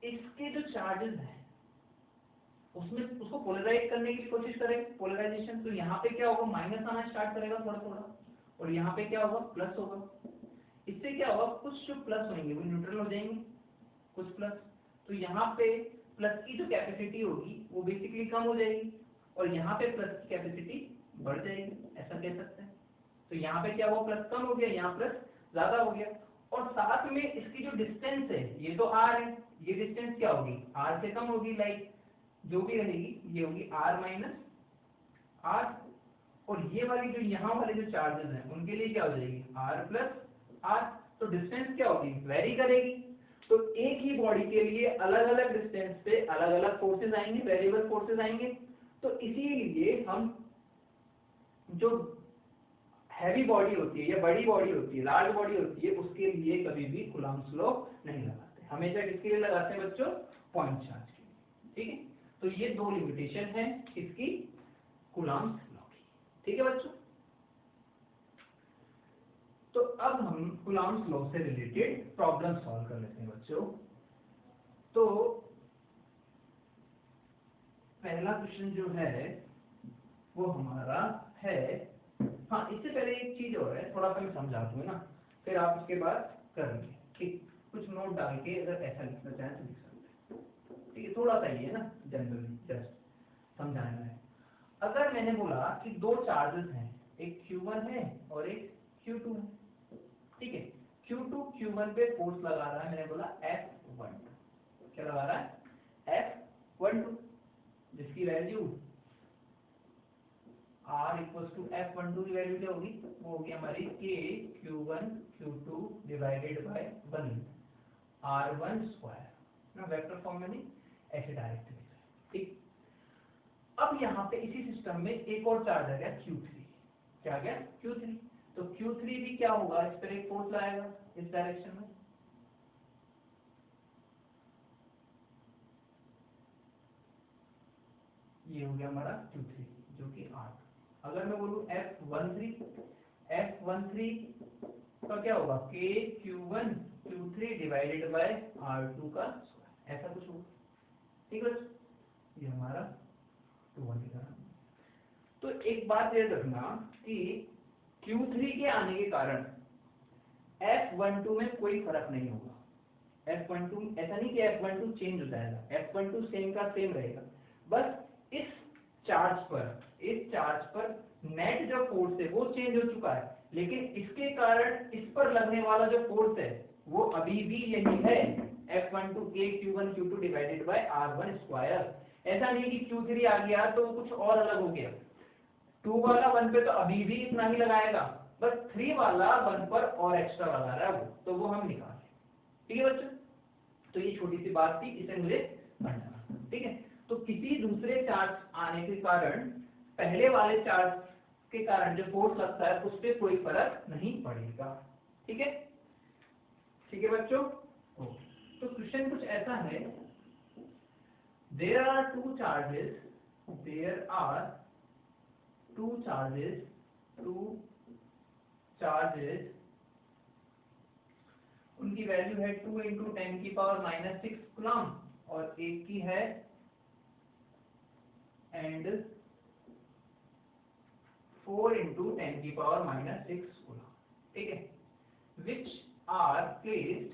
इसके जो चार्जेस हैं उसमें उसको पोलराइज करने की कोशिश करें, पोलराइजेशन। तो यहाँ पे क्या होगा? माइनस आना स्टार्ट करेगा थोड़ा थोड़ा, और यहाँ पे क्या होगा? प्लस होगा। इससे क्या होगा? कुछ जो प्लस होंगे वो न्यूट्रल हो जाएंगे, कुछ प्लस। तो यहाँ पे प्लस की जो कैपेसिटी होगी वो बेसिकली कम हो जाएगी, और यहाँ पे प्लस की कैपेसिटी बढ़ जाएगी, ऐसा कह सकते हैं। तो यहाँ पे क्या हुआ? प्लस कम हो गया, यहाँ प्लस ज्यादा हो गया। और साथ में इसकी जो डिस्टेंस है, ये तो आर है, ये डिस्टेंस क्या होगी? आर से कम होगी, लाइक जो भी रहेगी ये होगी आर माइनस आर। और ये वाली जो यहाँ वाले जो चार्जेस हैं उनके लिए क्या हो जाएगी? R plus R. तो डिस्टेंस क्या होगी? वेरी करेगी। तो एक ही बॉडी के लिए अलग अलग डिस्टेंस पे अलग अलग फोर्सेस आएंगे, वेरिएबल फोर्सेस आएंगे। तो इसीलिए हम जो हैवी बॉडी होती है या बड़ी बॉडी होती है, लार्ज बॉडी होती है, उसके लिए कभी भी कूलम्ब्स लॉ नहीं लगाते, हमेशा किसके लिए लगाते हैं बच्चों? पॉइंट चार्ज के लिए। ठीक है, तो ये दो लिमिटेशन है इसकी कूलम्ब्स लॉ की। ठीक है बच्चों, तो अब हम कूलम्ब्स लॉ से रिलेटेड प्रॉब्लम सॉल्व कर लेते हैं बच्चों। तो पहला क्वेश्चन जो है वो हमारा है, हाँ इससे पहले एक चीज और है, थोड़ा सा मैं समझा दूं ना, फिर आप उसके बाद करेंगे। ठीक, कुछ नोट डाल के अगर ऐसा लिखना चाहें तो लिख सकते हैं। ठीक है, थोड़ा सा ही है ना, जनरली जस्ट समझाना है। अगर मैंने बोला कि दो चार्जेस हैं, एक Q1 है और एक Q2 है। ठीक है, Q2 Q1 पे फोर्स लगा रहा है, मैंने बोला F12। क्या लगा रहा है? F12, जिसकी value R equals to F12 की वैल्यू क्या होगी? वो होगी हमारी K Q1 Q2 divided by 1 R1 square ना, वेक्टर फॉर्म में नहीं, ऐसे डायरेक्ट लिख रहे हैं। ठीक, अब यहाँ पे इसी सिस्टम में एक और चार्ज आ गया Q3। क्या आ गया? Q3। तो Q3 भी क्या होगा? इस पर एक फोर्स लाएगा, इस डायरेक्शन में, ये हो गया हमारा Q3 जो कि 8। अगर मैं बोलूं F13 का क्या होगा, KQ1 Q3 divided by R2 का स्क्वायर, ऐसा कुछ होगा। ठीक है, ये हमारा 2 निकला। तो एक बात याद रखना कि Q3 के आने के कारण F12 में कोई फर्क नहीं होगा। F12 ऐसा नहीं कि F12 चेंज हो जाएगा, F12 सेम का सेम रहेगा। बस इस चार्ज पर नेट जो फोर्स है वो चेंज हो चुका है, लेकिन इसके कारण इस पर लगने वाला जो फोर्स है वो अभी भी यही है, F12 KQ1 Q2 divided bye R1 square. ऐसा नहीं कि Q3 आ गया तो कुछ और अलग हो गया। 2 वाला 1 पे तो अभी भी इतना ही लगाएगा, बस 3 वाला 1 पर और एक्स्ट्रा लगा रहा है वो, तो वो हम निकाल लें। ठीक है बच्चों, तो ये छोटी सी बात थी, इसे मुझे समझना। ठीक है, तो किसी दूसरे चार्ज आने के कारण पहले वाले चार्ज के कारण जो फोर्स लगता है उस पर कोई फर्क नहीं पड़ेगा। ठीक है, ठीक है बच्चों। तो क्वेश्चन कुछ ऐसा है, देयर आर टू चार्जेस, उनकी वैल्यू है 2 × 10⁻⁻6 कूलम और एक की है एंड 4 × 10⁻⁻6 कूलम। ठीक है, which are placed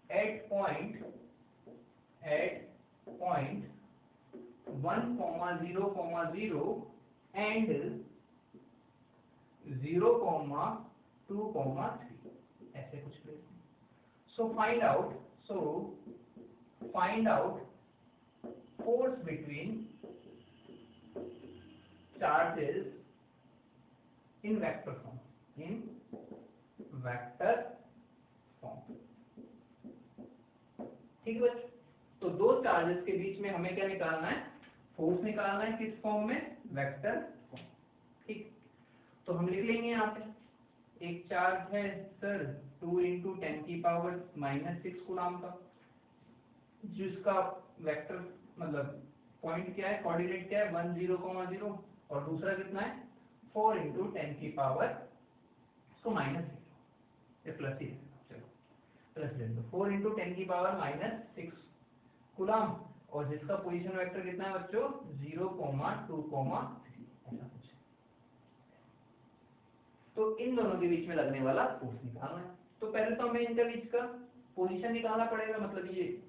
at point 1, 0, 0 and 0, 2, 3, ऐसे कुछ place. So find out force between charges in vector form, ठीक है बच्चों। तो दो चार्जेस के बीच में हमें क्या निकालना है, फोर्स निकालना है, किस फॉर्म में, वेक्टर फॉर्म। ठीक, तो हम लिख लेंगे यहाँ पे एक चार्ज है सर 2 × 10⁻⁻6 कूलम का, जिसका वेक्टर मतलब पॉइंट क्या है, कोऑर्डिनेट क्या है 1, 0, 0 और दूसरा कितना है 4 × 10⁻⁻6 प्लस ही, चलो प्लस ले लो, 4 × 10⁻⁻6 कूलम और जिसका पोजीशन वेक्टर कितना है बच्चों 0, 2, 3, ऐसा कुछ। तो इन दोनों के बीच में लगने वाला फोर्स निकालना है। तो पहले तो हमें इनके बीच का पोजीशन निकालना पड़ेगा, मतलब ये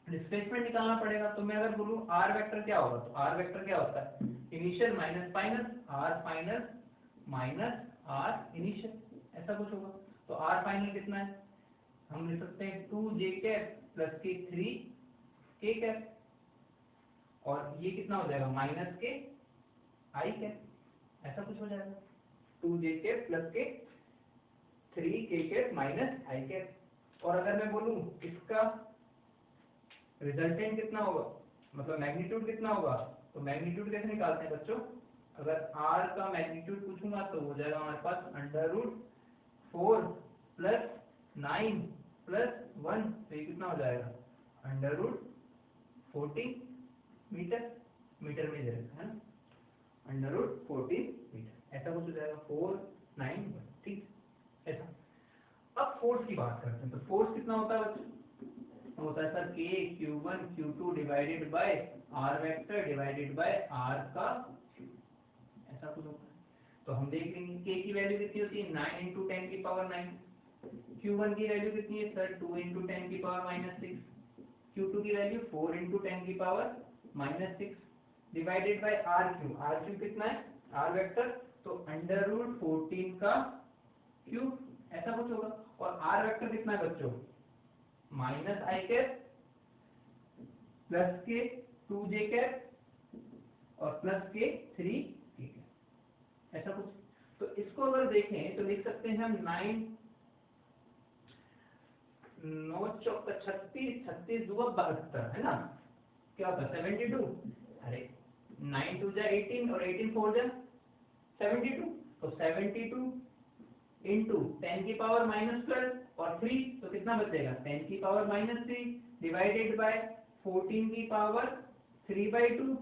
डिस्प्लेसमेंट निकालना पड़ेगा। तो मैं अगर बोलूं आर वेक्टर क्या होगा, तो आर वेक्टर क्या होता है, initial minus final, R final minus R initial, ऐसा कुछ होगा। तो आर फाइनल कितना है, हम लिख सकते हैं 2j कैप प्लस के 3k कैप, और ये कितना हो जाएगा माइनस के आई कैप, ऐसा कुछ हो जाएगा। 2j कैप प्लस के 3k cap minus i cap. और अगर मैं बोलूं इसका रिजल्टेंट कितना होगा, मतलब मैग्नीट्यूड कितना होगा, तो मैग्नीट्यूड कैसे निकालते हैं बच्चों, अगर r का मैग्नीट्यूड पूछूंगा तो हो जाएगा हमारे पास √4 + 9 + 1, तो ये कितना हो जाएगा √40 मीटर, मीटर में दे रखा है ना, √40 मीटर, ऐसा कुछ हो जाएगा 4, 9, 1, ठीक ऐसा। अब फोर्स की बात करते हैं, तो फोर्स कितना होता है बच्चों, होता है sir KQ1 Q2 divided by R vector divided by R का क्यूब, ऐसा कुछ होता है। तो हम देख लेंगे K की वैल्यू कितनी होती है 9 × 10⁻⁹, Q1 की वैल्यू कितनी है सर 2 × 10⁻⁻6, Q2 की value 4 × 10⁻⁻6 divided by R cube कितना है R वेक्टर, तो √14 का क्यूब, ऐसा कुछ होगा। और R वेक्टर कितना है बच्चों माइनस आई कैप प्लस के 2j कैप और प्लस के 3k कैप, ऐसा कुछ। तो इसको अगर देखें तो लिख सकते हैं हम 9 चौक 36, 36 दूगा 72 है ना, क्या होता है 72, अरे 9 2 जा 18 और 18 4 जा 72, तो 72 इंटू 10 की पावर -12 और 3, तो कितना बचेगा 10 की पावर -3 डिवाइडेड बाय 14 की पावर 3/2,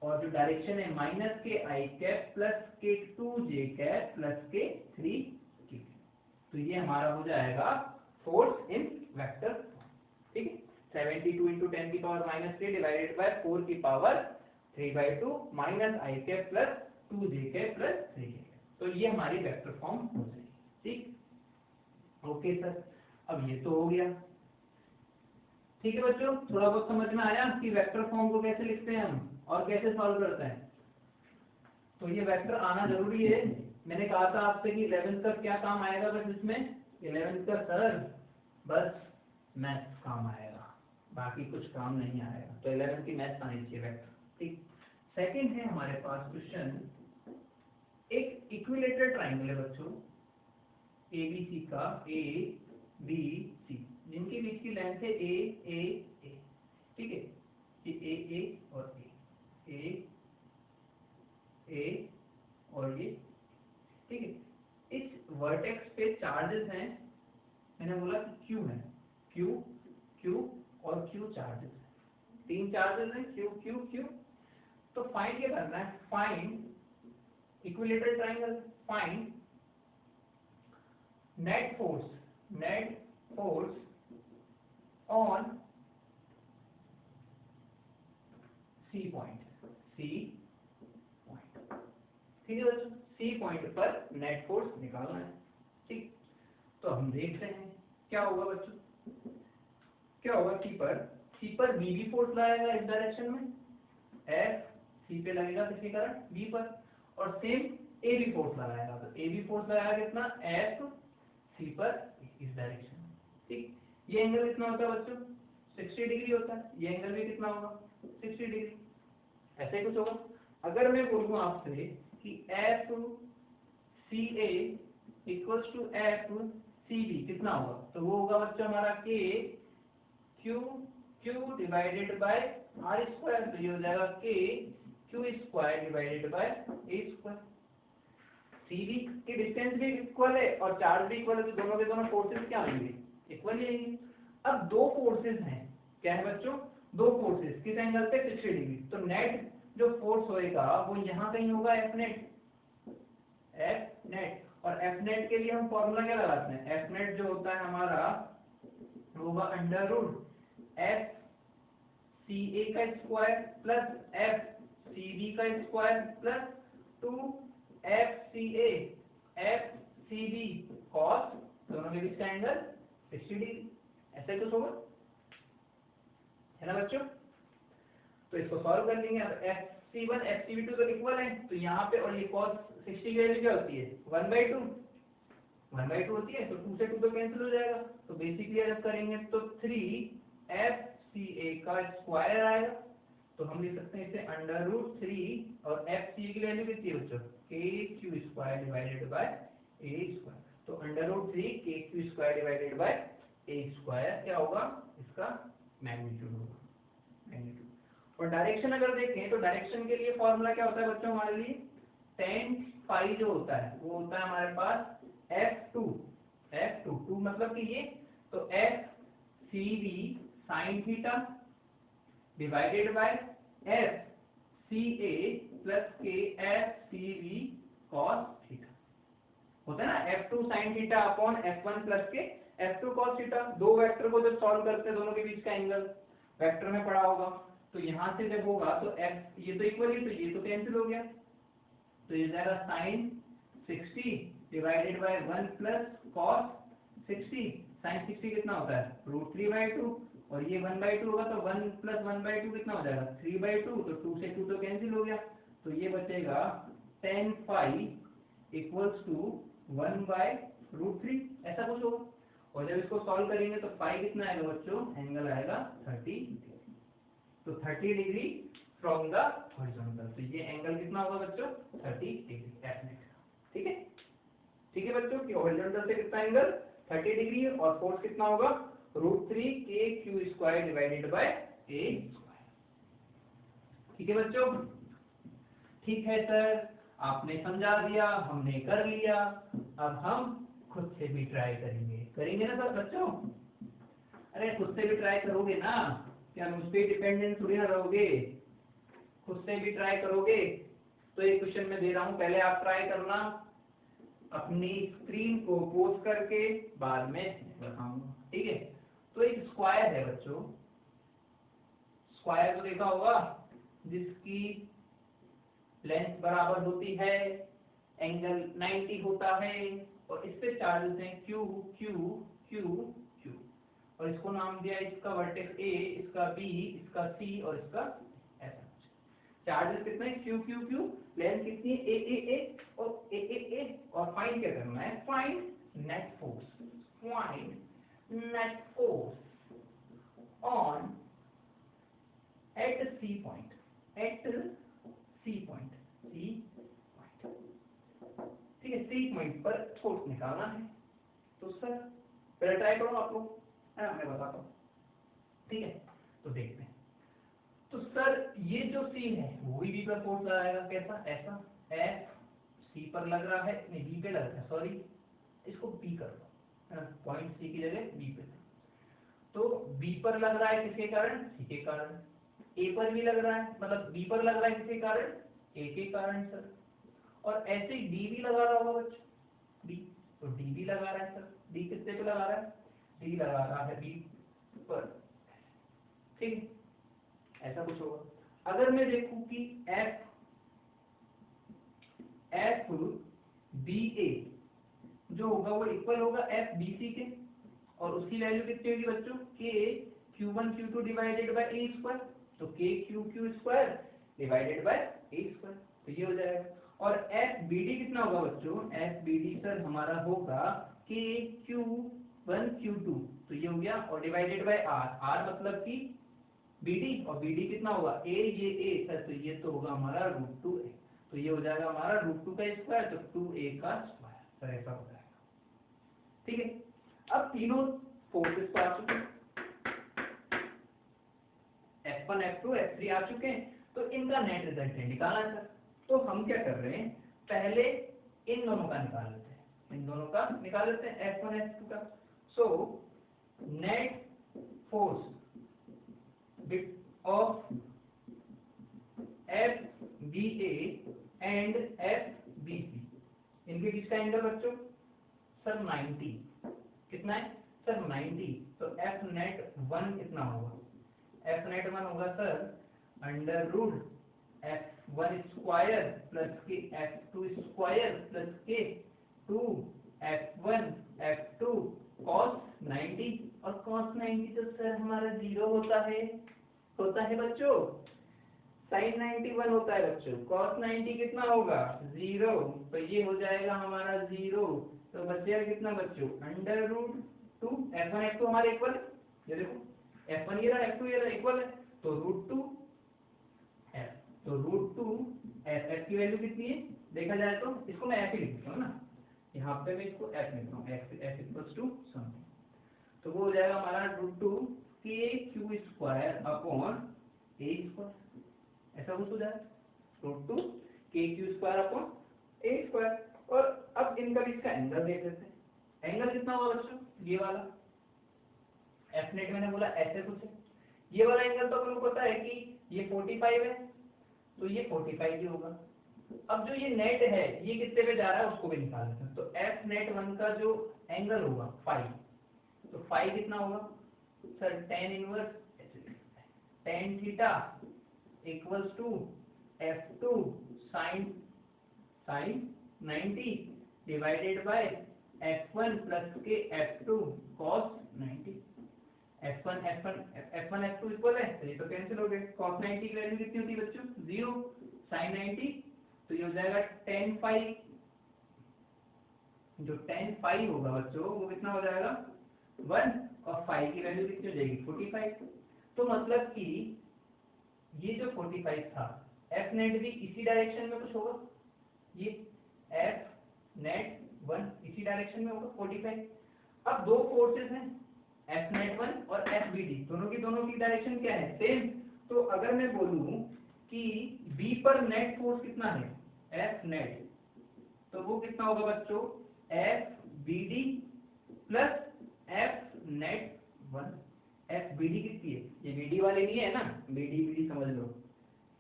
और जो डायरेक्शन है माइनस के आई कैप प्लस के 2j कैप प्लस के 3k, तो ये हमारा हो जाएगा फोर्स इन वेक्टर, ठीक है। 72 इंटू 10 की पावर -3 डिवाइडेड बाय 4 की power 3/2 minus i cap plus 2j cap plus 3k, तो ये हमारी वेक्टर फॉर्म हो जाएगी, ठीक। ओके सर, अब ये तो हो गया, ठीक है बच्चों। थोड़ा बहुत समझ में आया कि वेक्टर फॉर्म को कैसे लिखते हैं हम और कैसे सॉल्व करते हैं। तो ये वेक्टर आना जरूरी है। मैंने कहा था आपसे कि 11th का क्या काम आएगा, बस इसमें 11th का सर बस मैथ्स काम आएगा, बाकी कुछ काम नहीं आएगा। तो 11th की मैथ्स आनी चाहिए वेक्टर, ठीक। सेकंड है हमारे पास क्वेश्चन, एक इक्विलेटरल ट्राइंगल है बच्चों एबीसी का, ए बी सी, जिनके बीच की लेंथ है ए, ठीक है। ये ए और ए और ये, ठीक है। इस वर्टेक्स पे चार्जेस हैं, मैंने बोला कि क्यू है, क्यू और क्यू चार्जेस हैं, 3 चार्जेस हैं, क्यू। तो फाइंड क्या करना है, find equilateral triangle, find net force on C point, ठीक है बच्चों। सी पॉइंट पर नेट फोर्स निकालना है, ठीक। तो हम देखते हैं क्या होगा बच्चों, क्या होगा। सी पर बी भी फोर्स लगाएगा इस डायरेक्शन में, एफ सी पे लगेगा किसके कारण, बी पर, और सेम ए भी फोर्स लगाएगा, तो ए भी फोर्स लगाएगा कितना, एफ सी पर इस डायरेक्शन में, ठीक। ये एंगल कितना होता है बच्चों, 60 डिग्री होता है। ये एंगल भी कितना होगा, 60 डिग्री, ऐसे ही कुछ होगा। अगर मैं बोलूं आपसे कि F C A equals to F C B कितना होगा, तो वो होगा बच्चों हमारा K Q divided by R square, तो ये हो जाएगा K Q square divided by A square. C B की डिस्टेंस भी इक्वल है और चार्ज भी इक्वल है, तो दोनों के दोनों फोर्सेस क्या होंगे, इक्वल ही आएंगे। अब दो फोर्सेस हैं, क्या है बच्चों, दो फोर्सेस, किस एंगल पे, 60 डिग्री। तो नेट जो फोर्स होएगा वो यहाँ कहीं होगा, एफ नेट, और एफ नेट के लिए हम फॉर्मूला क्या लगाते हैं, एफ नेट जो होता है हमारा होगा under root F C A का square plus F C B का square plus 2 F C A F C B cos, दोनों के बीच का एंगल 60 डिग्री, ऐसे कुछ होगा, है ना बच्चों। तो इसको सॉल्व कर लेंगे। अब FC1 FC2 तो इक्वल है, तो यहाँ पे, और ये cos 60 की वैल्यू क्या होती है, 1/2 होती है, तो 2 से 2 तो कैंसिल हो जाएगा। तो बेसिकली अगर करेंगे तो 3FCA का स्क्वायर आएगा, तो हम लिख सकते हैं इसे अंडर रूट 3, और FCA की वैल्यू कितनी है बच्चों, KQ square divided by A square, तो under root 3 KQ square divided by A square क्या होगा, इसका मैग्नीट्यूड होगा, मैग्नीट्यूड। और डायरेक्शन अगर देखें तो डायरेक्शन के लिए फॉर्मूला क्या होता है बच्चों हमारे लिए, tan फाई जो होता है वो होता है हमारे पास F2 मतलब कि ये, तो F C B sine theta divided by F C A plus के F C B cos theta, होता है ना, F2 sine theta upon F1 plus के F2 कॉस थीटा। दो वेक्टर को जब सॉल्व करते हैं दोनों के बीच का एंगल वेक्टर में पड़ा होगा, तो यहां से जब होगा तो f, ये तो इक्वल ही, तो ये तो कैंसिल हो गया, तो ये जाएगा sine 60 divided by 1 plus cos 60, sine 60 कितना होता है, √3/2, और ये 1/2 होगा, तो 1 प्लस 1/2 कितना हो जाएगा, 3/2, तो 2 से 2 तो कैंसिल हो गया, तो ये बचेगा tan फाई इक्वल्स टू 1/√3, ऐसा कुछ होगा। और जब इसको सॉल्व करेंगे तो फाई कितना आएगा बच्चों, एंगल आएगा 30, तो 30 डिग्री फ्रॉम द हॉरिजॉन्टल, तो ये एंगल कितना होगा बच्चों, 30 डिग्री, ठीक है, ठीक है बच्चों, कि हॉरिजॉन्टल से कितना एंगल 30 डिग्री, और फोर्स कितना होगा √3 KQ square divided by A square, ठीक है बच्चों। ठीक है सर, आपने समझा दिया, हमने कर लिया, अब हम खुद से भी ट्राई करेंगे ना सब बच्चों? अरे खुद से भी ट्राई करोगे ना, क्या मुझ पे डिपेंडेंट थोड़ी ना रहोगे, खुद से भी ट्राई करोगे। तो एक क्वेश्चन मैं दे रहा हूं, पहले आप ट्राई करना, अपनी स्क्रीन को पोस्ट करके बाद में बताऊंगा, ठीक है? तो एक स्क्वायर है बच्चों, स्क्वायर को देखा होगा, जिसकी लेंथ बराबर होती है, एंगल 90 होता है, और इस पे चार्जेस हैं Q Q Q Q, और इसको नाम दिया इसका वर्टेक्स A, इसका B, इसका C और इसका ऐसा। चार्जेस कितने हैं? Q Q Q, लेंथ कितनी है? A और A, और फाइंड क्या करना है? Find net force, find net force on at C point, at C point, C point, ठीक है? C point पर फोर्स निकालना है। तो सर पहले ट्राई करो आप लोग, है ना, मैं बताता हूँ, ठीक है? तो देखते हैं। तो सर ये जो C है वो भी B पर फोर्स लगाएगा, कैसा? ऐसा, F C पर लग रहा है, नहीं B पे लग रहा है, सॉरी, इसको B कर दो, है ना, पॉइंट C की जगह B पे। तो B पर लग रहा है किसके कारण? C के कारण। A पर भी लग रहा है, मतलब B पर लग रहा है किसके कारण? A के कारण सर। और ऐसे ही D भी लगा रहा होगा बच्चों, D, तो D भी लगा रहा है सर। D किससे पे लगा रहा है? D लगा रहा है B पर, ठीक है? ऐसा कुछ होगा। अगर मैं देखूं कि F BA जो होगा वो इक्वल होगा F BC के, और उसकी वैल्यू कितनी होगी बच्चों? K Q1 Q2 divided by A square, तो K Q square divided by A square, तो ये हो जाएगा। और FBD कितना होगा बच्चों? FBD सर हमारा होगा K Q1 Q2, तो ये हो गया, और डिवाइडेड बाय R मतलब कि BD, और BD कितना होगा? A, ये A सर, तो ये तो होगा हमारा √2A, तो ये हो जाएगा हमारा √2 का स्क्वायर, तो 2A का स्क्वायर, सर ऐसा हो जाएगा, ठीक है? अब तीनों फोर्सेस तो आ चुके हैं, F1 F2 F3 आ चुके हैं, तो इनका नेट रिजल्ट निकालना है सर। तो हम क्या कर रहे हैं, पहले इन दोनों का निकाल लेते हैं, इन दोनों का निकाल लेते हैं, F1 F2 का। So net force of FBA and FBC, इनके बीच का एंगल बच्चों सर 90, कितना है सर? 90, तो F नेट 1 कितना होगा? F नेट 1 होगा sir under root F1 square plus के F2 स्क्वायर प्लस के 2 F1 F2 cos 90, और cos 90 तो सर हमारा 0 होता है बच्चों, sin 91 होता है बच्चों, cos 90 कितना होगा? 0, तो ये हो जाएगा हमारा 0, तो बचेगा कितना बच्चों? अंडर रूट 2 F1 F2 हमारे इक्वल, ये देखो F1 ये रहा, F2 ये रहा, इक्वल है, तो √2 F, तो √2 F की वैल्यू कितनी है देखा जाए तो? इसको मैं F ही लिखता हूँ ना, यहाँ पे मैं इसको F लिखता हूँ, F इक्वल्स टू समथिंग, तो वो हो जाएगा हमारा √2 KQ square upon A square, ऐसा कुछ हो जाएगा, √2 KQ square upon A square. और अब इनका बीच का एंगल देख लेते हैं, एंगल कितना होगा बच्चों? ये वाला F नेट मैंने बोला ऐसे कुछ है, ये वाला एंगल तो अपन को पता है कि ये 45 है, तो ये 45 ही होगा। अब जो ये नेट है ये कितने पे जा रहा है उसको भी निकाल लेते हैं, तो F नेट 1 का जो एंगल होगा फाई, तो फाई कितना होगा sir? tan inverse tan theta equals to F2 sin 90 divided by F1 plus के F2 cos 90, F1 F2 equal है, तो ये तो कैंसिल हो गए, cos 90 की वैल्यू कितनी होती है बच्चों? 0, sin 90 तो ये हो जाएगा tan फाई, जो tan फाई होगा बच्चों वो कितना हो जाएगा? 1, और फाई की वैल्यू कितनी हो जाएगी? 45, तो मतलब कि ये जो 45 था F नेट भी इसी डायरेक्शन में कुछ होगा, ये F नेट 1 इसी डायरेक्शन में होगा 45। अब दो फोर्सेस हैं F नेट 1 और FBD, दोनों की डायरेक्शन क्या है? सेम। तो अगर मैं बोलूं कि B पर नेट फोर्स कितना है एफ नेट, तो वो कितना होगा बच्चों, F B D plus F net 1। F B D कितनी है, ये बी डी वाले नहीं है ना, बी डी समझ लो,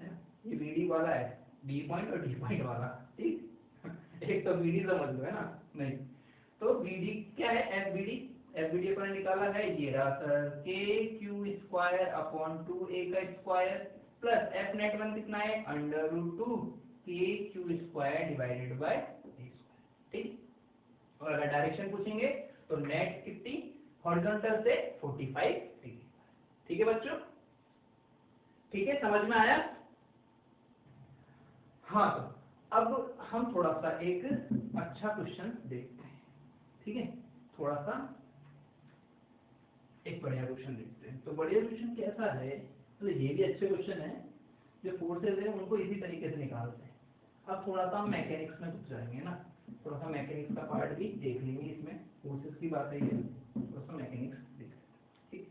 है ना, ये बी डी वाला है, बी पॉइंट और डी पॉइंट वाला, ठीक। एक तो बी डी समझ लो, है ना, नहीं तो बी डी क्या है, F B D, F B D अपन ने निकाला है, ये रहा sir K Q square upon 2a का स्क्वायर प्लस एफ नेट 1 कितना है, अंडर रूट 2 के Q square divided by a square, ठीक। और अगर डायरेक्शन पूछेंगे तो नेट कितनी, हॉरिजॉन्टल से 45 डिग्री, ठीक है बच्चों, ठीक है, समझ में आया। हाँ तो अब हम थोड़ा सा एक अच्छा क्वेश्चन देखते हैं, ठीक है, थोड़ा सा एक बढ़िया क्वेश्चन देखते हैं। तो बढ़िया क्वेश्चन कैसा है, तो ये भी अच्छे क्वेश्चन है, जो फोर्सेज है उनको इसी तरीके से निकालते हैं। अब थोड़ा सा हम मैकेनिक्स में घुस जाएंगे ना, थोड़ा सा मैकेनिक्स का पार्ट भी देख लेंगे, इसमें फोर्सेज की बात है, थोड़ा सा मैकेनिक्स देख लेते हैं, ठीक,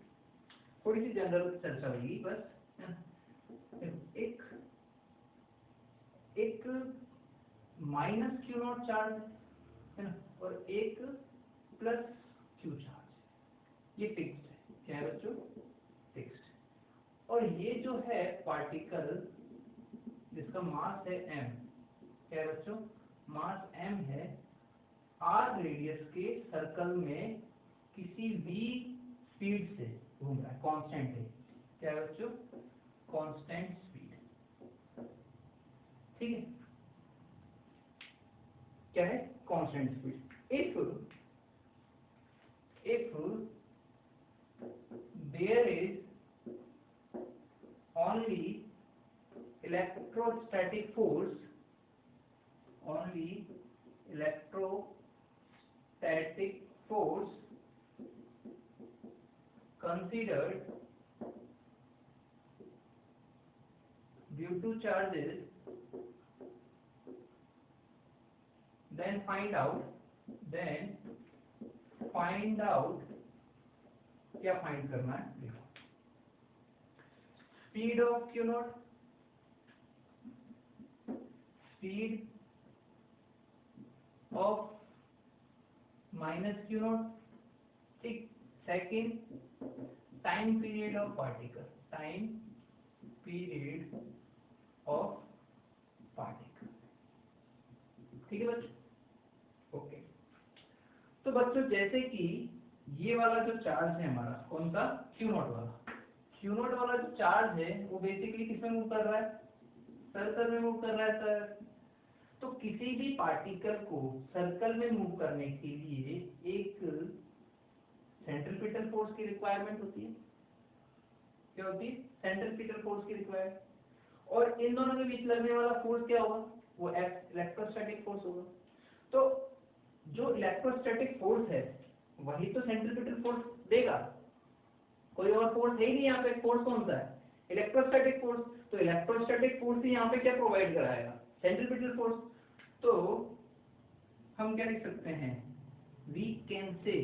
थोड़ी सी जनरल चर्चा होगी बस, है ना। एक माइनस क्यू नॉट चार्ज है ना, और एक प्लस क्यू चार्ज, ये फिक्स्ड है, क्या है बच्चों, फिक्स्ड। और ये जो है पार्टिकल जिसका मास है m, क्या है बच्चों, मास m है, r रेडियस के सर्कल में किसी v स्पीड से घूम रहा है, कांस्टेंट है, क्या है बच्चों, कांस्टेंट स्पीड, ठीक है, क्या है, constant speed. If there is only electrostatic force considered due to charges, then find out क्या फाइंड करना है, देखो, speed of Q naught, speed of minus Q naught, ठीक, second time period of particle, time period of particle, ठीक है बच्चों, okay. तो बच्चों जैसे कि ये वाला जो चार्ज है हमारा, कौन सा, क्यू नॉट वाला, क्यू नॉट वाला जो चार्ज है वो बेसिकली किसमें मूव कर रहा है, सर्कल में मूव कर रहा है सर। तो किसी भी पार्टिकल को सर्कल में मूव करने के लिए एक सेंट्रीपिटल फोर्स की रिक्वायरमेंट होती है, क्या होती है, सेंट्रीपिटल फोर्स की रिक्वायरमेंट, और इन दोनों के बीच लगने वाला फोर्स क्या होगा, वो इलेक्ट्रोस्टैटिक फोर्स होगा। तो जो इलेक्ट्रोस्टैटिक फोर्स है वही तो सेंट्रीपिटल फोर्स देगा, कोई और फोर्स है ही नहीं यहाँ पे, फोर्स कौन सा है, इलेक्ट्रोस्टैटिक फोर्स। तो इलेक्ट्रोस्टैटिक फोर्स यहाँ पे क्या प्रोवाइड कराएगा, सेंट्रीपिटल फोर्स। तो हम क्या लिख सकते हैं, वी कैन से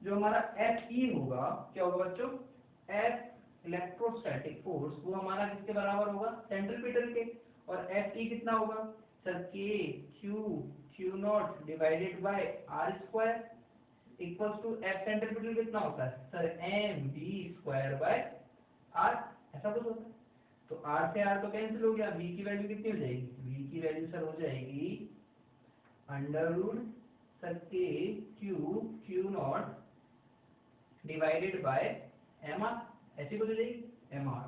जो हमारा Fe होगा, क्या होगा बच्चों, F इलेक्ट्रोस्टैटिक फोर्स, वो हमारा किसके बराबर होगा, सेंट्रीपिटल के, और Fe कितना होगा sir, K Q naught divided by R square equals to F centripetal कितना होता है sir, M V square by R, ऐसा कुछ होता है। तो आर से आर तो कैंसिल हो गया, v की वैल्यू कितनी हो जाएगी, v की वैल्यू सर हो जाएगी under root sir K Q naught divided by M R, ऐसी कुछ हो जाएगी, M R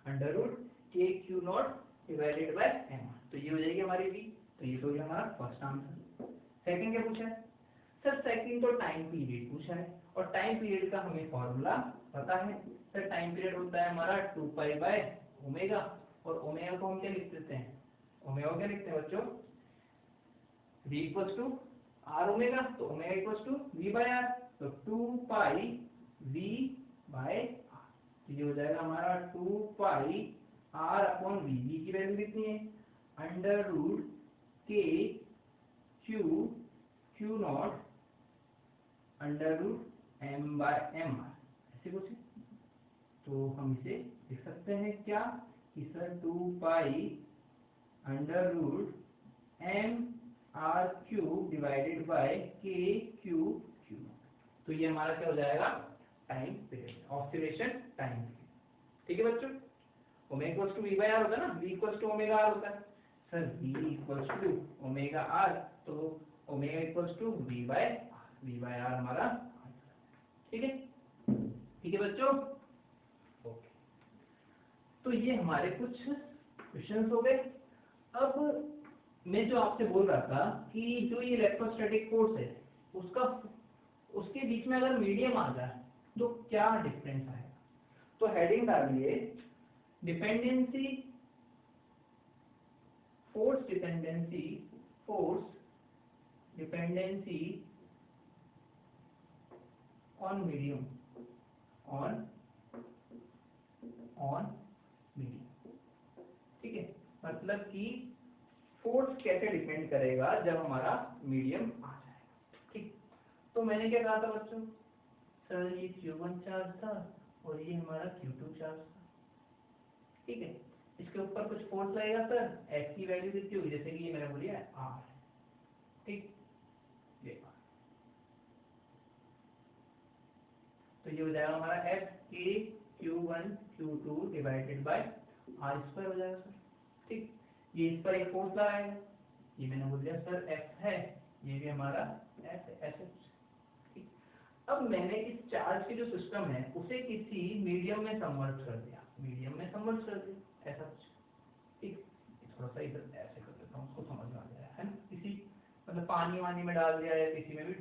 under root K Q naught divided by M R. तो ये हो जाएगी हमारी v, तो ये तो हो गया हमारा फर्स्ट आंसर। सेकंड क्या पूछा है सर, सेकंड तो टाइम पीरियड पूछा है, और टाइम पीरियड का हमें फॉर्मूला पता है सर, टाइम पीरियड होता है हमारा 2 पाई बाय ओमेगा, और ओमेगा को हम क्या लिख देते हैं, ओमेगा क्या लिखते हैं बच्चों, v equals to R omega, तो omega equals to v by R, तो 2 पाई v बाय आर, तो ये हो जाएगा हमारा 2 pi R upon v, v की वैल्यू कितनी है, under root K Q naught under root M by M R, ऐसे कुछ। तो हम इसे लिख सकते हैं क्या, कि sir 2 pi under root M R cube divided by K cube cube. तो ये हमारा क्या हो जाएगा, time period, oscillation time period. ठीक है बच्चों, omega equals to V by R होता है ना, V equals to omega R होता है sir, V equals to omega R, तो omega equals to V by R हमारा। ठीक है, ठीक है बच्चों, ओके। तो ये हमारे कुछ क्वेश्चंस हो गए। अब मैं जो आपसे बोल रहा था कि जो ये इलेक्ट्रोस्टैटिक फोर्स है उसके बीच में अगर मीडियम आ जाए तो क्या डिफरेंस आएगा। तो हेडिंग डालिए dependency, force dependency on medium, on medium. ठीक है, मतलब कि फोर्स कैसे डिपेंड करेगा जब हमारा मीडियम आ जाएगा। ठीक, तो मैंने क्या कहा था बच्चों, सर ये Q1 चार्ज था और ये हमारा Q2 चार्ज था। ठीक है, इसके ऊपर कुछ फोर्स लगेगा सर, F की वैल्यू कितनी होगी, जैसे कि ये मैंने बोलिए R। ठीक, ये तो ये हो जाएगा हमारा F के Q1 Q2 divided by R square हो जाएगा सर। ठीक, ये इस पर एक फोर्स लगाएगा, ये मैंने बोल दिया सर F है, ये भी हमारा F है, ऐसे। ठीक, अब मैंने इस चार्ज की जो सिस्टम है उसे किसी मीडियम में कन्वर्ट कर दिया, ऐसा कुछ। ठीक, थोड़ा सा इधर ऐसे कर देता हूँ, उसको समझ में आ जाए, है ना, किसी मतलब पानी वानी में डाल दिया या किसी में भी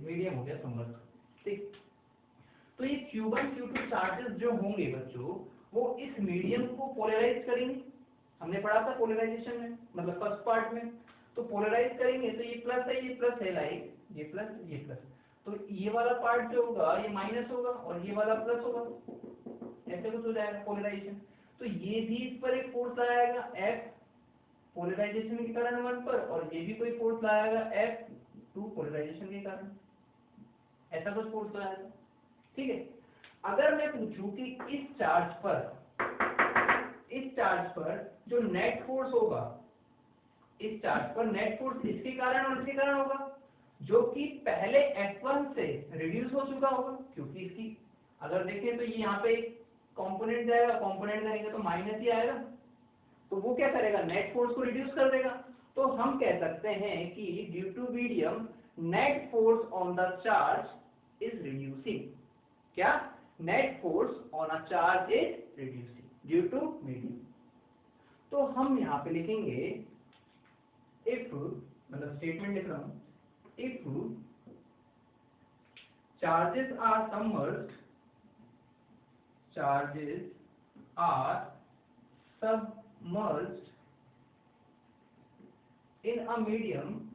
मीडियम हो गया कन्वर्ट। ठीक, तो ये Q1 Q2 चार्जेस जो होंगे बच्चों, वो इस मीडियम को पोलराइज करेंगे। हमने पढ़ा था पोलराइजेशन में, मतलब फर्स्ट पार्ट में। तो पोलराइज करेंगे तो ये प्लस है, ये प्लस है, लाइक ये प्लस, ये प्लस, तो ये वाला पार्ट जो होगा ये माइनस होगा और ये वाला प्लस होगा, ऐसे कुछ हो जाएगा पोलराइजेशन। तो ये भी इस पर एक फोर्स लगाएगा F पोलराइजेशन के कारण 1 पर, और ये भी कोई फोर्स लगाएगा F2 पोलराइजेशन के कारण, ऐसा कुछ फोर्स लगाएगा। ठीक है, अगर मैं पूछूं कि इस चार्ज पर जो नेट फोर्स होगा, इस चार्ज पर नेट फोर्स इसके कारण और इसके कारण होगा, जो कि पहले F1 से रिड्यूस हो चुका होगा, क्योंकि इसकी अगर देखें तो ये यहाँ पे एक कंपोनेंट जाएगा, कंपोनेंट करेंगे तो माइनस ही आएगा, तो वो क्या करेगा, नेट फोर्स को रिड्यूस कर देगा। तो हम कह सकते हैं कि due to medium net force on the charge is reducing. क्या, net force on a charge is reducing due to medium. तो हम यहां पे लिखेंगे इफ, मतलब स्टेटमेंट लिख रहा हूं, if charges are submerged, in a medium,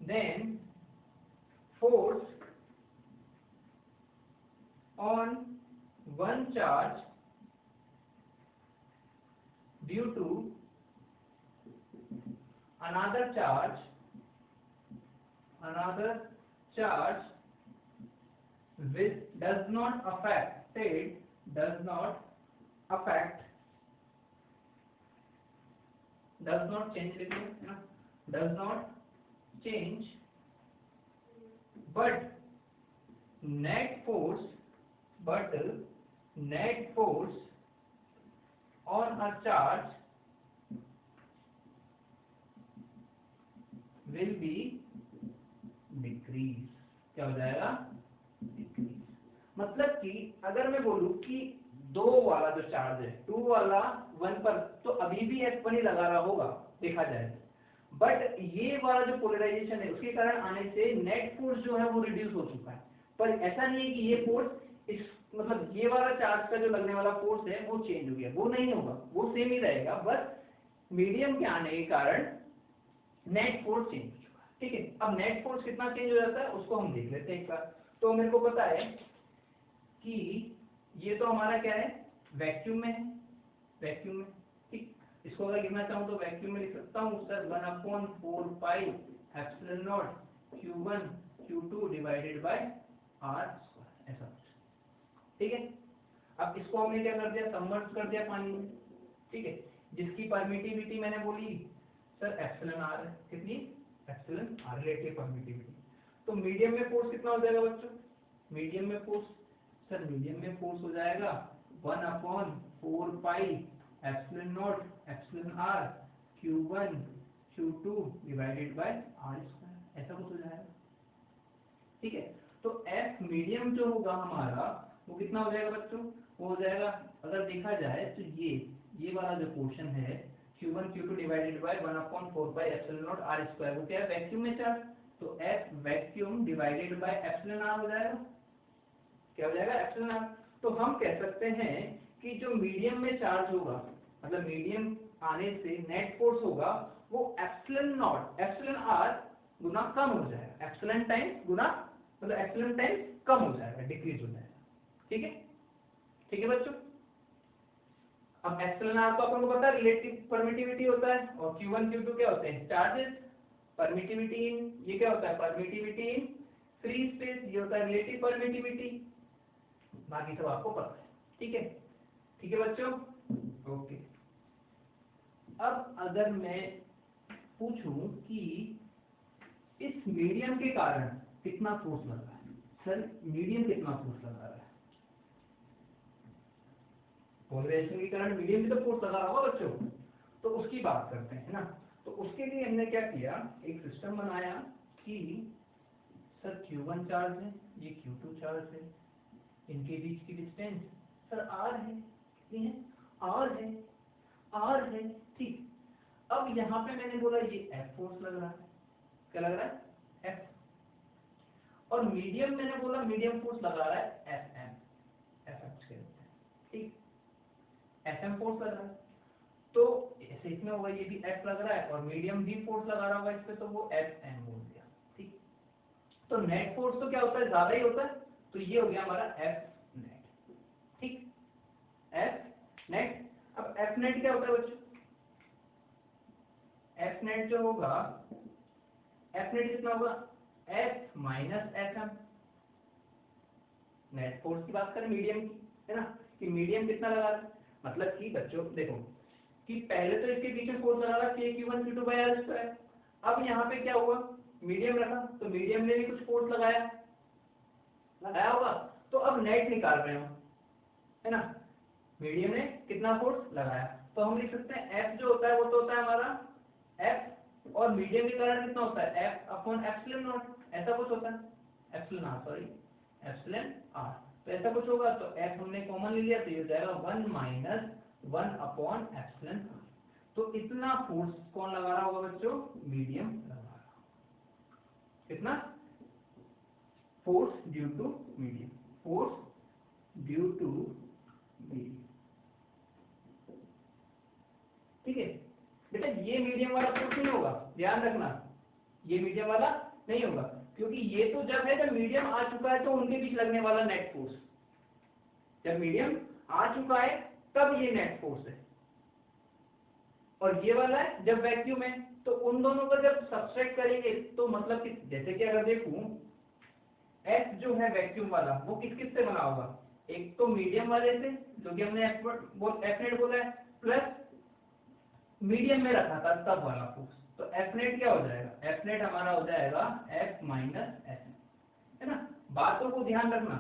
then force on one charge due to another charge which does not change, but net force on a charge will be decrease। क्या हो जाएगा, decrease. मतलब कि अगर मैं बोलूं कि 2 वाला जो चार्ज है, 2 वाला 1 पर, तो अभी भी F1 ही लगा रहा होगा देखा जाए, बट ये वाला जो पोलराइजेशन है उसके कारण आने से नेट फोर्स जो है वो रिड्यूस हो चुका है। पर ऐसा नहीं है कि ये फोर्स इस, मतलब ये वाला चार्ज का जो लगने वाला फोर्स है वो चेंज हो गया, वो नहीं होगा, वो सेम ही रहेगा, बस मीडियम के आने के कारण नेट फोर्स चेंज हो चुका है। ठीक है, अब नेट फोर्स कितना चेंज हो जाता है उसको हम देख लेते हैं एक बार। तो मेरे को पता है कि ये तो हमारा क्या है, वैक्यूम में है, वैक्यूम में। ठीक, इसको अगर लिखना चाहूं तो वैक्यूम में लिख सकता हूं sir 1/4 pi epsilon naught Q1 Q2 divided by R square, ऐसा कुछ, ठीक है। अब इसको हमने क्या कर दिया, सबमर्ज कर दिया पानी में, ठीक है, जिसकी परमिटिविटी मैंने बोली सर एप्सिलॉन आर है, कितनी, एप्सिलॉन आर, रिलेटिव परमिटिविटी। तो मीडियम में फोर्स कितना हो जाएगा बच्चों, मीडियम में फोर्स, सर मीडियम में फोर्स हो जाएगा 1/4 pi epsilon naught epsilon R Q1 Q2 divided by R square, ऐसा कुछ हो जाएगा, ठीक है। तो F मीडियम जो होगा हमारा वो कितना हो जाएगा बच्चों, वो हो जाएगा, अगर देखा जाए तो ये वाला जो पोर्शन है Q1 Q2 divided by 1/4 pi epsilon naught R square, वो क्या है, वैक्यूम में चार्ज, तो F vacuum divided by epsilon R हो जाएगा, क्या हो जाएगा, एप्सिलॉन आर। तो हम कह सकते हैं कि जो मीडियम में चार्ज होगा, मतलब मीडियम आने से नेट फोर्स होगा वो एप्सिलॉन नॉट एप्सिलॉन आर गुना कम हो जाएगा, एप्सिलॉन टाइम्स गुना, मतलब एप्सिलॉन टाइम्स कम हो जाएगा, डिक्रीज हो जाएगा, ठीक है, ठीक है बच्चों। अब एप्सिलॉन आर तो अपन को पता है रिलेटिव परमिटिविटी होता है, और Q1 Q2 क्या होते हैं, चार्जेस, परमिटिविटी इन, ये क्या होता है, परमिटिविटी इन फ्री स्पेस, ये होता है रिलेटिव परमिटिविटी, बाकी सब आपको पता है, ठीक है, ठीक है बच्चों, ओके। अब अगर मैं पूछूं कि इस मीडियम के कारण कितना फोर्स लग रहा है, सर मीडियम कितना फोर्स लगा रहा है, पोलराइजेशन के कारण मीडियम भी तो फोर्स लगा रहा होगा बच्चों, तो उसकी बात करते हैं ना। तो उसके लिए हमने क्या किया, एक सिस्टम बनाया कि सर Q1 चार्ज है, ये Q2 चार्ज है, इनके बीच की डिस्टेंस सर R है, कितनी है, R है, ठीक। अब यहाँ पे मैंने बोला ये F फोर्स लग रहा है, क्या लग रहा है, F, और मीडियम मैंने बोला मीडियम फोर्स लगा रहा है FM, ठीक, FM फोर्स लग रहा है, तो ऐसे इसमें होगा ये भी F लग रहा है और मीडियम भी फोर्स लगा रहा होगा इस पे, तो वो FM बोल दिया, ठीक। तो नेट फोर्स तो क्या होता है, ज्यादा ही होता है, तो ये हो गया हमारा F नेट, ठीक, F नेट। अब F नेट क्या होता है बच्चों, F नेट जो होगा, F नेट कितना होगा, F minus FM, net force की बात करें मीडियम की, है ना, कि मीडियम कितना लगा रहा है, मतलब कि बच्चों देखो कि पहले तो इसके पीछे फोर्स लगा रहा है Q1 Q2 bye R square, अब यहाँ पे क्या हुआ, मीडियम रखा, तो मीडियम ने भी कुछ फोर्स लगाया होगा, तो अब नेट निकाल रहे हो, है ना, मीडियम ने कितना फोर्स लगाया, तो हम लिख सकते हैं F जो होता है वो तो होता है हमारा F, और मीडियम के कारण कितना होता है F अपॉन एप्सिलॉन नॉट, ऐसा कुछ होता है, epsilon R, sorry epsilon R, तो ऐसा कुछ होगा, तो F हमने कॉमन ले लिया, तो ये हो जाएगा 1 माइनस 1 अपॉन एप्सिलॉन आर। तो इतना फोर्स कौन लगा रहा होगा बच्चों, मीडियम लगा रहा होगा, कितना force due to medium, force due to medium, ठीक है बेटा। ये मीडियम वाला फोर्स नहीं होगा, ध्यान रखना, ये मीडियम वाला नहीं होगा, क्योंकि ये तो जब है जब मीडियम आ चुका है तो उनके बीच लगने वाला नेट फोर्स, जब मीडियम आ चुका है तब ये नेट फोर्स है, और ये वाला है जब वैक्यूम है, तो उन दोनों को जब सब्सट्रैक्ट करेंगे तो मतलब कि जैसे कि अगर देखूं F जो है वैक्यूम वाला वो किस किस से बना होगा, एक तो मीडियम वाले से जो कि हमने F नेट बोला है, प्लस मीडियम में रखा था तब वाला फोर्स, तो F नेट क्या हो जाएगा, F नेट हमारा हो जाएगा F माइनस FM, है ना। बातों को ध्यान रखना,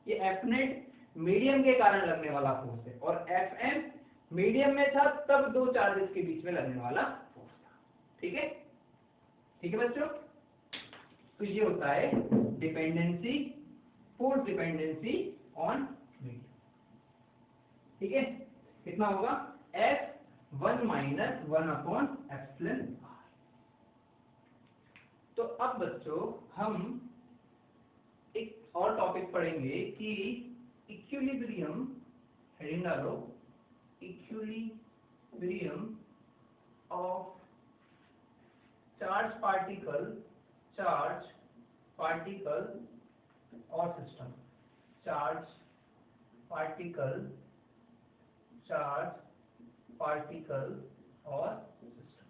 ये F नेट मीडियम के कारण लगने वाला फोर्स है, और FM मीडियम में था तब दो चार्जेस के बीच में लगने वाला फोर्स था, ठीक है, ठीक है बच्चों। तो ये होता है dependency, force dependency on medium, ठीक है, कितना होगा F 1 minus 1 upon epsilon R. तो अब बच्चों हम एक और टॉपिक पढ़ेंगे कि इक्विलिब्रियम, हेडिंग डालो, इक्विलिब्रियम ऑफ चार्ज पार्टिकल और सिस्टम, चार्ज पार्टिकल और सिस्टम।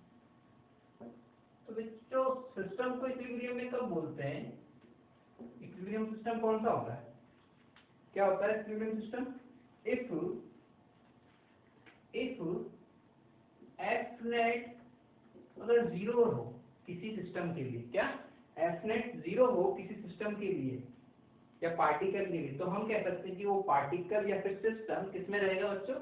तो बच्चों सिस्टम को इक्विलिब्रियम में कब बोलते हैं, इक्विलिब्रियम सिस्टम कौन सा होता है, क्या होता है equilibrium system? If F net अगर जीरो हो किसी सिस्टम के लिए, क्या एफ नेट जीरो हो किसी सिस्टम के लिए या पार्टिकल के लिए, तो हम कह सकते हैं कि वो पार्टिकल या फिर सिस्टम किसमें रहेगा बच्चों?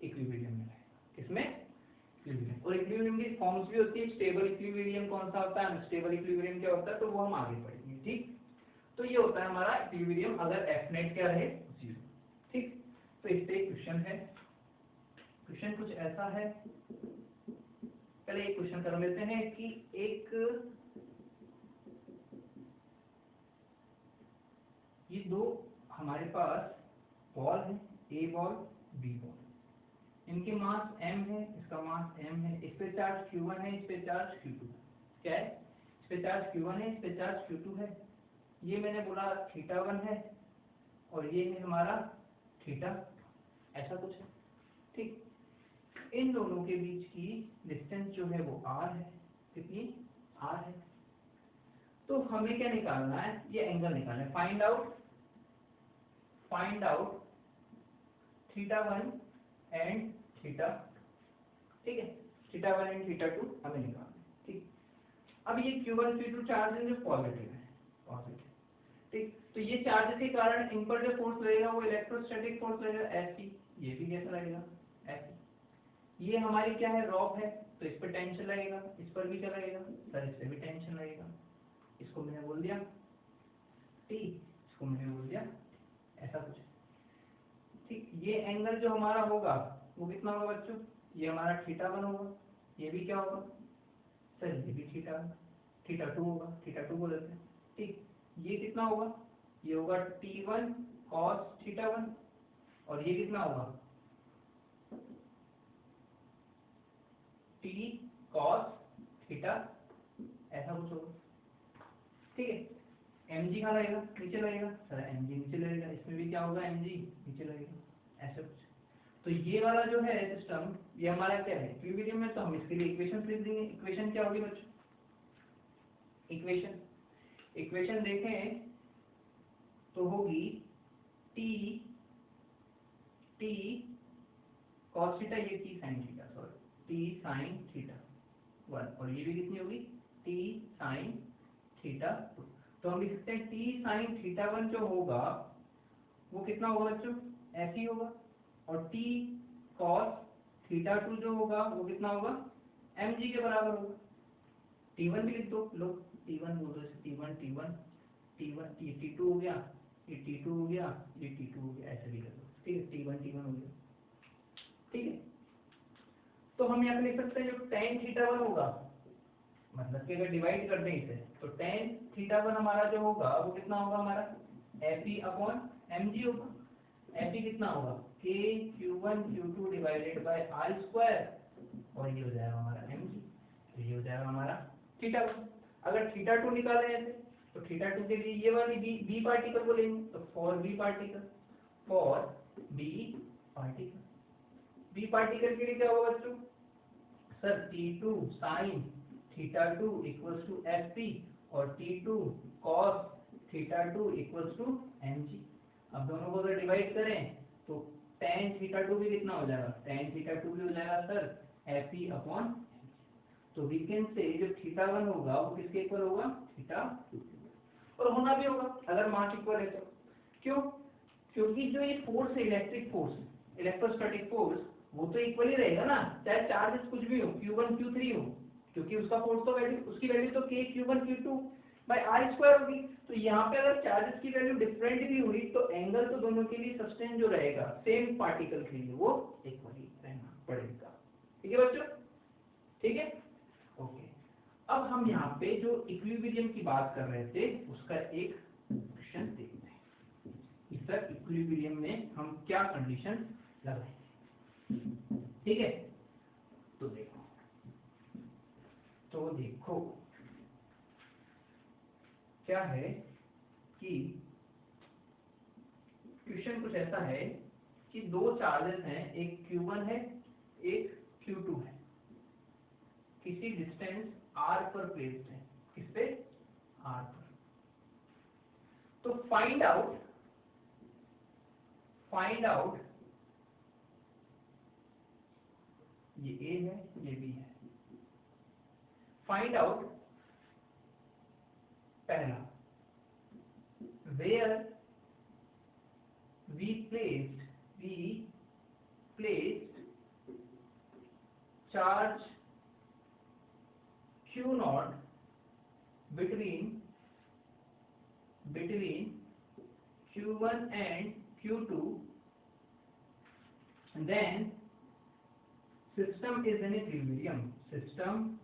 इक्विलिब्रियम में रहेगा। किसमें? इक्विलिब्रियम। और इक्विलिब्रियम की फॉर्म्स भी होती है, स्टेबल इक्विलिब्रियम कौन सा होता है, अनस्टेबल इक्विलिब्रियम क्या होता है, तो वो हम आगे पढ़ेंगे। ठीक, तो ये होता है हमारा इक्विलिब्रियम अगर एफ नेट क्या रहे, जीरो। ठीक, तो इस पे एक क्वेश्चन है, क्वेश्चन कुछ ऐसा है, पहले एक क्वेश्चन कर लेते हैं कि एक ये दो हमारे पास बॉल है, ए बॉल बी बॉल, इनके मास m है, इसका मास m है, इस पे चार्ज q1 है, इस पे चार्ज q2 क्या है, इस पे चार्ज q1 है, इस पे चार्ज q2 है, ये मैंने बोला θ1 है और ये है हमारा थीटा, ऐसा कुछ है। ठीक, इन दोनों के बीच की डिस्टेंस जो है वो r है, कितनी r है। तो हमें क्या निकालना है, ये एंगल निकालना है, फाइंड आउट θ1 एंड थीटा, ठीक है, θ1 एंड θ2 हमें निकालना है। ठीक, अब ये q1 q2 चार्ज जो पॉजिटिव है, पॉजिटिव, ठीक, तो ये चार्ज के कारण इन पर जो फोर्स लगेगा वो इलेक्ट्रोस्टैटिक फोर्स लगेगा ऐसी, ये भी कैसा लगेगा ऐसी। ये हमारी क्या है, रॉक है, तो इस पर टेंशन लगेगा, इस पर भी क्या लगेगा सर, इस पर भी टेंशन लगेगा, इसको मैंने बोल दिया टी, इसको मैंने बोल दिया ऐसा कुछ। ठीक, ये एंगल जो हमारा होगा वो कितना होगा बच्चों, ये हमारा θ1 होगा, ये भी क्या होगा सर, ये भी θ2 होगा, θ2 बोल देते हैं। ठीक, ये कितना होगा, ये होगा T1 cos θ1 और ये कितना होगा T cos θ, ऐसा कुछ होगा। ठीक है, mg कहाँ लगेगा, नीचे लगेगा सर, mg नीचे लगेगा, इसमें भी क्या होगा mg नीचे लगेगा, ऐसा कुछ। तो ये वाला जो है सिस्टम, ये हमारा क्या है इक्विलिब्रियम में, तो हम इसके लिए इक्वेशन लिख देंगे। इक्वेशन क्या होगी बच्चों, इक्वेशन देखें तो होगी t cos थीटा, ये t sin theta, sorry t sin theta 1, और ये भी कितनी होगी t sin थीटा 2। तो हम लिख सकते हैं t sin थीटा 1 जो होगा वो कितना होगा बच्चों, ऐसे ही होगा, और t cos थीटा 2 जो होगा वो कितना होगा, mg के बराबर होगा। t1 भी लिख दो, लो t1 बोल दो, t1 ये t2 हो गया, ये t2 हो गया, ये t2 हो गया, ऐसे भी कर दो। ठीक है, t1 हो गया। ठीक है, तो हम यहाँ पे लिख सकते हैं जो tan θ1 होगा, मतलब कि अगर डिवाइड कर दें इसे तो tan θ1 हमारा जो होगा वो कितना होगा, हमारा Fe/mg होगा। Fe कितना होगा, k q1 q2 divided by r square, और ये हो जाएगा हमारा mg, तो ये हो जाएगा हमारा θ1। अगर θ2 निकालें ऐसे तो θ2 के लिए ये वाली b पार्टिकल को लेंगे, तो फॉर b पार्टिकल के लिए क्या होगा बच्चों, sir T2 sin θ2 equals to Fp और T2 cos θ2 equals to mg। अब दोनों को अगर डिवाइड करें तो tan θ2 भी कितना हो जाएगा, tan θ2 भी हो जाएगा सर Fe/mg। तो वी कैन से जो θ1 होगा वो किसके इक्वल होगा, θ2, और होना भी होगा अगर मास इक्वल है तो। क्यों, क्योंकि जो ये फोर्स है, इलेक्ट्रिक फोर्स, इलेक्ट्रोस्टैटिक फोर्स, वो तो इक्वल ही रहेगा ना, चाहे चार्जेस कुछ भी हो, q1 q3 हो, क्योंकि उसका फोर्स तो वैल्यू, उसकी वैल्यू तो k q1 q2 by r square होगी। तो यहाँ पे अगर चार्जेस की वैल्यू डिफरेंट भी हुई तो एंगल तो दोनों के लिए सस्टेन जो रहेगा सेम पार्टिकल के लिए वो इक्वल ही रहना पड़ेगा। ठीक है बच्चों, ठीक है, ओके। अब हम यहाँ पे जो इक्विलिब्रियम की बात कर रहे थे उसका एक क्वेश्चन देखते हैं कि सर इक्विलिब्रियम में हम क्या कंडीशन लगाएंगे। ठीक है, तो देखो क्या है कि क्वेश्चन कुछ ऐसा है कि दो चार्जेस हैं, एक q1 है एक q2 है, किसी डिस्टेंस r पर प्लेस्ड है, किस पे, r पर। तो फाइंड आउट ये ए है, ये बी है। फाइंड आउट पहला, where we placed charge Q naught between Q1 and Q2, and then system is in equilibrium. System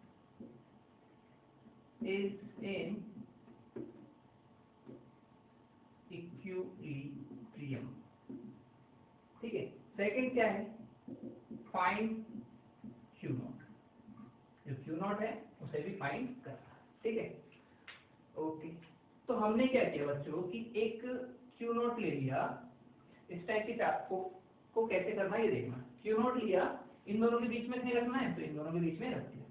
is in equilibrium. ठीक है। सेकंड क्या है, फाइंड Q नॉट। जो Q नॉट है उसे भी फाइंड करना, ठीक है। ओके, तो हमने क्या किया बच्चों कि एक Q नॉट ले लिया। इस टाइप की चार्ट को कैसे करना है ये देखना। Q नॉट लिया, इन दोनों के बीच में नहीं रखना है तो इन दोनों के बीच में रख दिया।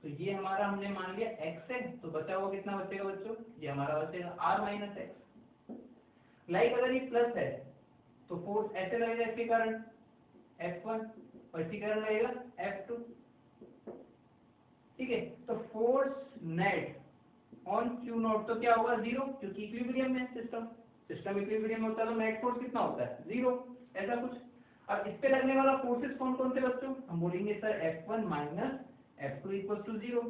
तो ये हमारा हमने मान लिया x है, तो बचा हुआ कितना बचेगा बच्चों, ये हमारा बचेगा r माइनस एक्स। लाइक अगर ये प्लस है तो फोर्स ऐसे लगेगा, इसके कारण F1 और इसके कारण लगेगा F2, ठीक है। तो force net on Q naught तो क्या होगा, जीरो, क्योंकि इक्विलिब्रियम में सिस्टम इक्विलिब्रियम में होता है तो नेट फोर्स कितना होता है, जीरो, ऐसा कुछ। अब इस पे लगने वाला फोर्सेस कौन कौन से बच्चों, हम बोलेंगे sir F1 minus F2 equal to zero.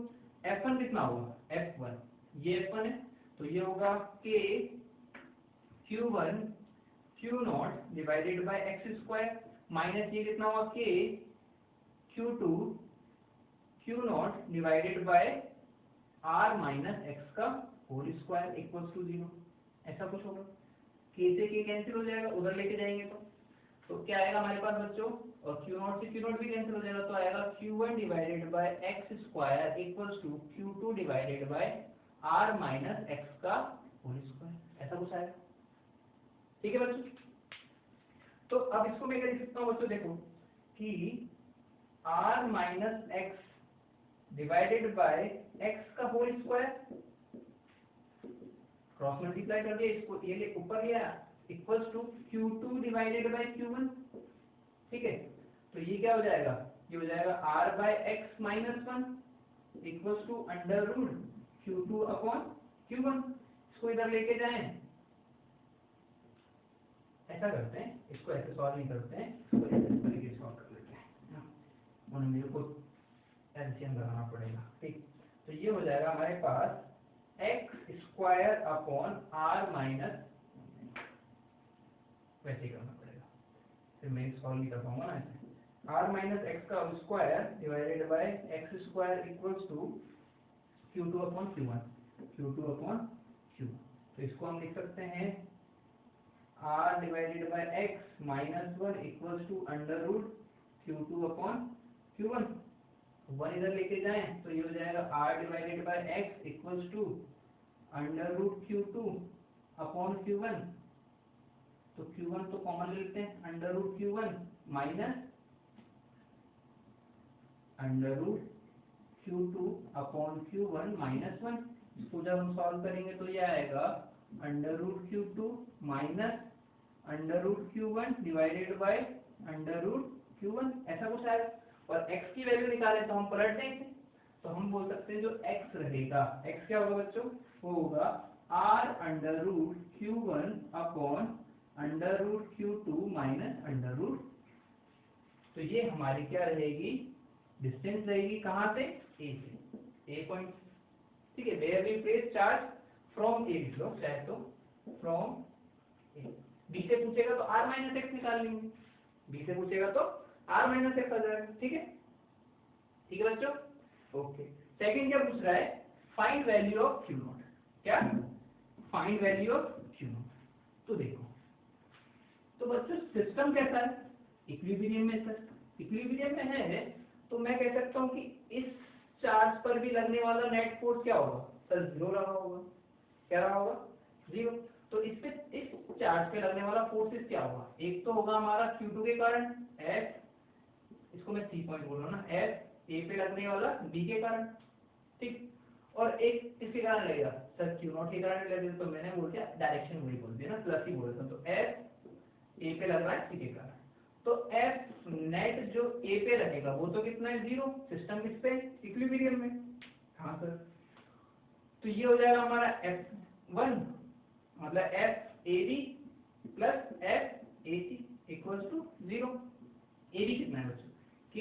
F1 कितना होगा, F1 ये F1 है, तो ये होगा K Q1 Q naught divided by x square, minus ये कितना होगा K Q2 Q naught divided by R minus x का whole square equals to zero, ऐसा कुछ होगा। K से K कैंसिल हो जाएगा, उधर लेके जाएंगे तो क्या आएगा हमारे पास बच्चों, और Q नॉट से Q नॉट भी कैंसिल हो जाएगा, तो आएगा Q1 divided by x square equals to Q2 divided by R minus x का होल स्क्वायर, ऐसा कुछ आएगा, ठीक है बच्चों। तो अब इसको मैं क्या लिख सकता हूँ बच्चों, देखो कि R minus x divided by x का होल स्क्वायर, क्रॉस मल्टीप्लाई कर दिया, इसको ये ऊपर लिया, equals to Q2 divided bye Q1, ठीक है। तो ये क्या हो जाएगा, ये हो जाएगा R by x minus 1 equals to under root Q2 upon Q1। इसको इधर लेके जाएं, ऐसा करते हैं, इसको ऐसे सॉल्व नहीं करते हैं, इसको ऐसे तरीके से सॉल्व कर लेते हैं, उन्हें मेरे को एलसीएम लगाना पड़ेगा, ठीक। तो ये हो जाएगा हमारे पास X square upon R minus, वैसे करना पड़ेगा, फिर मैं सॉल्व नहीं कर पाऊंगा ना ऐसे। आर माइनस एक्स का square divided by x square equals to Q2 upon Q1, Q2 upon Q। तो इसको हम लिख सकते हैं R divided by x minus 1 equals to under root Q2 upon Q1। 1 इधर लेके जाएं तो ये हो जाएगा R divided by x equals to under root Q2 upon Q1। तो Q1 तो कॉमन ले लेते हैं, under root Q1 minus under root Q2 upon Q1 minus 1। इसको जब हम सॉल्व करेंगे तो ये आएगा under root Q2 minus under root Q1 divided by under root Q1, ऐसा कुछ आएगा। और x की वैल्यू निकाले तो हम पलट देंगे, तो हम बोल सकते हैं जो x रहेगा, x क्या होगा बच्चों, वो होगा r under root Q1 upon under root Q2 minus under root. तो ये हमारी क्या रहेगी, डिस्टेंस रहेगी कहां से, a से, a पॉइंट, ठीक है। Where we place charge from a, लिख लो चाहे तो फ्रॉम a। b से पूछेगा तो r माइनस एक्स निकाल लेंगे, b से पूछेगा तो r माइनस एक्स आ जाएगा, ठीक है, ठीक है बच्चों। ओके, सेकंड क्या पूछ रहा है, find value of Q naught. क्या, find value of Q naught. तो देखो, तो बच्चों सिस्टम कैसा है, इक्विलिब्रियम में, सर इक्विलिब्रियम में है, तो मैं कह सकता हूं कि इस चार्ज पर भी लगने वाला नेट फोर्स क्या होगा, सर जीरो रहा होगा, क्या रहा होगा, जीरो। तो इस पे, इस चार्ज पे लगने वाला फोर्सेस क्या होगा, एक तो होगा हमारा Q2 के कारण F, इसको मैं C पॉइंट बोल रहा हूँ ना, F A पे लगने वाला B के कारण, ठीक, और एक इसके कारण लगेगा सर क्यू नॉट के कारण लगे, तो मैंने बोल दिया डायरेक्शन वही बोल दिया ना, प्लस ही बोल रहा था, तो एफ ए पे लग रहा है सी के कारण, तो एफ नेट जो ए पे रहेगा वो तो कितना है 0, सिस्टम किस पे इक्विलिब्रियम में। हाँ सर, तो ये हो जाएगा हमारा F1 मतलब FAB plus FAC equals to 0। AB कितना है बच्चों, K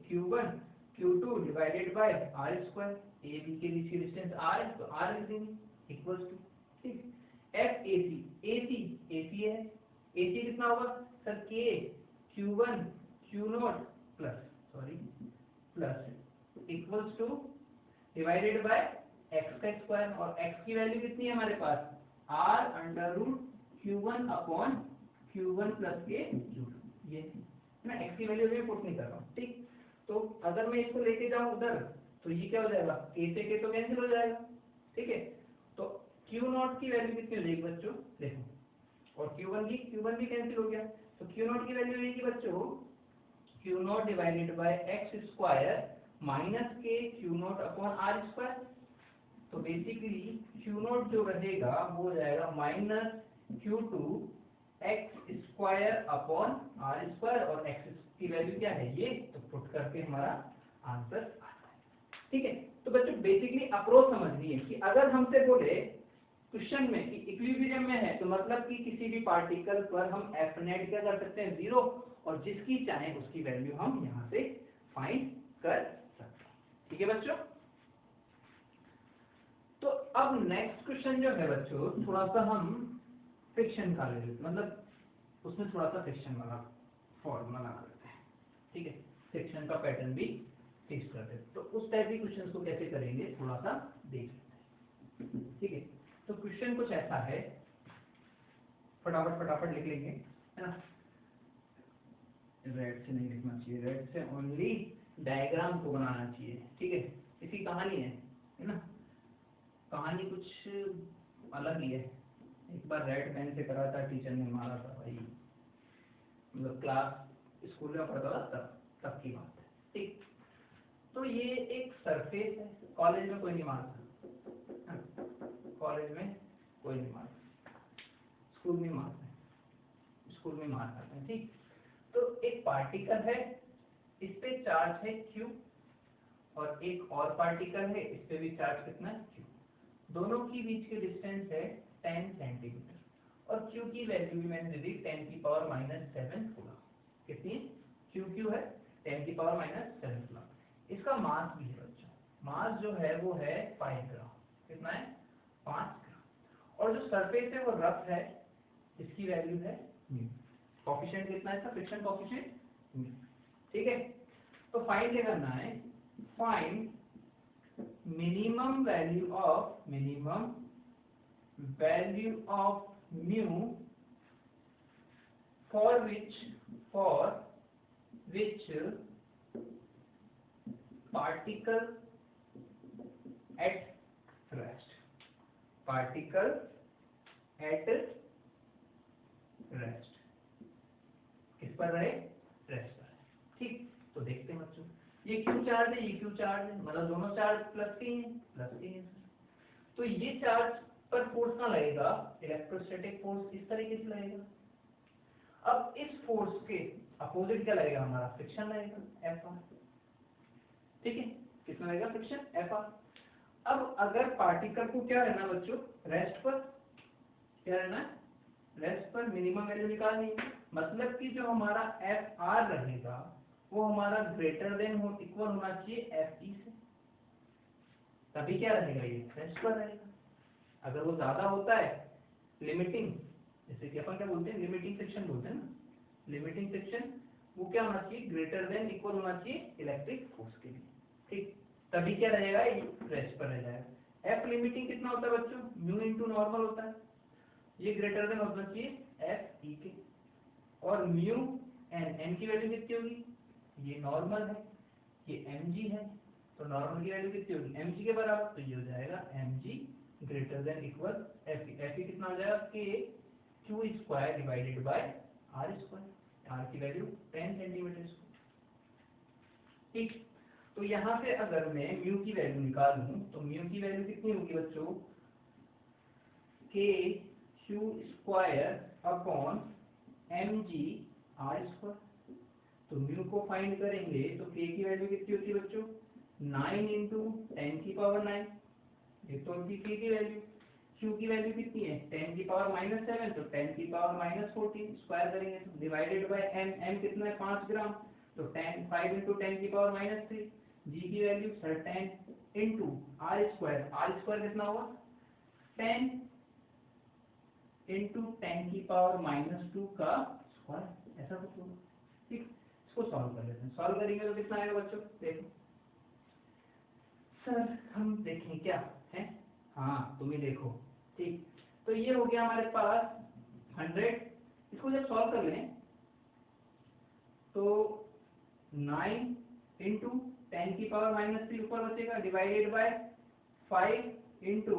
Q1 Q2 divided by R square, AB के बीच की डिस्टेंस R है तो R लिख देंगे इक्वल्स टू, ठीक। AC है, AC कितना होगा sir, K Q1 Q0 plus equals to divided by x का स्क्वायर, और x की वैल्यू कितनी है हमारे पास, r under root q1 upon q1 plus K q2, ये ना x की वैल्यू मैं पुट नहीं कर रहा हूँ, ठीक। तो अगर मैं इसको लेके जाऊँ उधर तो ये क्या हो जाएगा, k से k तो कैंसिल हो जाएगा, ठीक है। तो q0 की वैल्यू कितनी हो जाएगी बच्चों, देखो, और q1 भी कैंसिल हो गया, तो q0 की वैल्यू रहेगी बच्चों q0 divided by x square minus के q0 अपॉन r स्क्वायर, तो बेसिकली q0 जो रहेगा वो हो जाएगा minus q2 x square upon r square, और x की वैल्यू क्या है ये, तो पुट करके हमारा आंसर आ जाएगा, ठीक है। तो बच्चों बेसिकली अप्रोच समझ लिए कि अगर हमसे बोले क्वेश्चन में कि इक्विलिब्रियम में है, तो मतलब कि किसी भी पार्टिकल पर हम एफ नेट क्या कर सकते हैं 0, और जिसकी चाहे उसकी वैल्यू हम यहाँ से फाइंड कर सकते हैं, ठीक है बच्चों। तो अब नेक्स्ट क्वेश्चन जो है बच्चों, थोड़ा सा हम फ्रिक्शन का ले लेते, मतलब उसमें थोड़ा सा फ्रिक्शन वाला फॉर्मूला लगा लेते हैं, ठीक है, फ्रिक्शन का पैटर्न भी फिक्स कर देते, तो उस टाइप के क्वेश्चन को कैसे करेंगे थोड़ा सा देख लेते हैं, ठीक है। तो क्वेश्चन कुछ ऐसा है, फटाफट लिख लेंगे, है ना, रेड से नहीं लिखना चाहिए, रेड से ओनली डायग्राम को बनाना चाहिए, ठीक है। इसकी कहानी है ना, कहानी कुछ अलग ही है। एक बार रेड पेन से करा था, टीचर ने मारा था भाई, मतलब क्लास स्कूल में पढ़ता था तब की बात है, ठीक। तो ये एक सरफेस है, कॉलेज में कोई नहीं मारता, कॉलेज में कोई नहीं मारता, स्कूल में मारते हैं, स्कूल में मार खाते हैं, ठीक। तो एक पार्टिकल है, इस पे चार्ज है Q, और एक और पार्टिकल है, इस पे भी चार्ज कितना है Q, दोनों की बीच की डिस्टेंस है 10 सेंटीमीटर, और Q की वैल्यू भी मैंने दे दी 10 की पावर -7 कूलम, कितनी Q है 10 की पावर -7 कूलम। इसका मास भी है बच्चों, मास जो है वो है 5 ग्राम, कितना है 5 ग्राम, और जो सरफेस है वो रफ है, इसकी वैल्यू है म्यू, कोफिशिएंट कितना है इसका, फ्रिक्शन कोफिशिएंट म्यू, ठीक है। तो फाइंड क्या करना है, find minimum value of mu for which particle at rest, किस पर रहे, रेस्ट पर, ठीक। तो देखते हैं बच्चों, ये क्यू चार्ज है, ये क्यू चार्ज है, मतलब दोनों चार्ज प्लस के हैं, तो ये चार्ज पर फोर्स कहाँ लगेगा, इलेक्ट्रोस्टैटिक फोर्स इस तरीके से लगेगा। अब इस फोर्स के अपोजिट क्या लगेगा, हमारा फ्रिक्शन लगेगा एफ आर, ठीक है, किसमें लगेगा फ्रिक्शन एफ आर। अब अगर पार्टिकल को क्या रहना बच्चों, रेस्ट पर, क्या रहना है रेस्ट पर, मिनिमम वैल्यू निकालनी है, मतलब कि जो हमारा एफ आर रहेगा वो हमारा ग्रेटर देन हो इक्वल होना चाहिए एफ ई से, तभी क्या रहेगा, ये रेस्ट पर रहेगा। अगर वो ज्यादा होता है लिमिटिंग, जैसे कि अपन क्या बोलते हैं, लिमिटिंग सेक्शन बोलते हैं ना, लिमिटिंग सेक्शन वो क्या होना चाहिए, ग्रेटर देन इक्वल होना चाहिए इलेक्ट्रिक फोर्स के लिए, ठीक, तभी क्या रहेगा, ये रेस्ट पर रह जाएगा। एफ लिमिटिंग कितना होता है बच्चों, म्यू इनटू नॉर्मल होता है, ये ग्रेटर देन होना चाहिए एफ ई के, और म्यू एन की वैल्यू कितनी होगी, ये नॉर्मल है, ये mg है, तो नॉर्मल की वैल्यू कितनी होगी mg के बराबर, तो ये हो जाएगा mg greater than equal fe कितना हो जाएगा, k q square divided by r square, r की वैल्यू 10 सेंटीमीटर स्क्वायर, ठीक। तो यहाँ से अगर मैं म्यू की वैल्यू निकालूं तो म्यू की वैल्यू कितनी होगी बच्चों, k q square upon mg r square. तो म्यू को फाइंड करेंगे तो k की वैल्यू कितनी होती है बच्चों, 9 इंटू 10 की पावर 9, ये तो होती k की वैल्यू। q की वैल्यू कितनी है, 10 की पावर -7, तो 10 की पावर -14 स्क्वायर करेंगे तो डिवाइडेड बाय m कितना है 5 ग्राम, तो 5 इंटू 10 की पावर -3। g की वैल्यू 10 इंटू r स्क्वायर कितना होगा 10 इंटू 10 की पावर -2 का स्क्वायर, ऐसा कुछ होगा। ठीक, इसको सॉल्व कर लेते हैं। सॉल्व करेंगे तो कितना आएगा बच्चों, देखो सर हम देखें क्या है, हाँ तुम ही देखो। ठीक, तो ये हो गया हमारे पास 100। इसको जब सॉल्व कर लें तो 9 इंटू 10 की पावर -3 ऊपर बचेगा डिवाइडेड बाय 5 इंटू,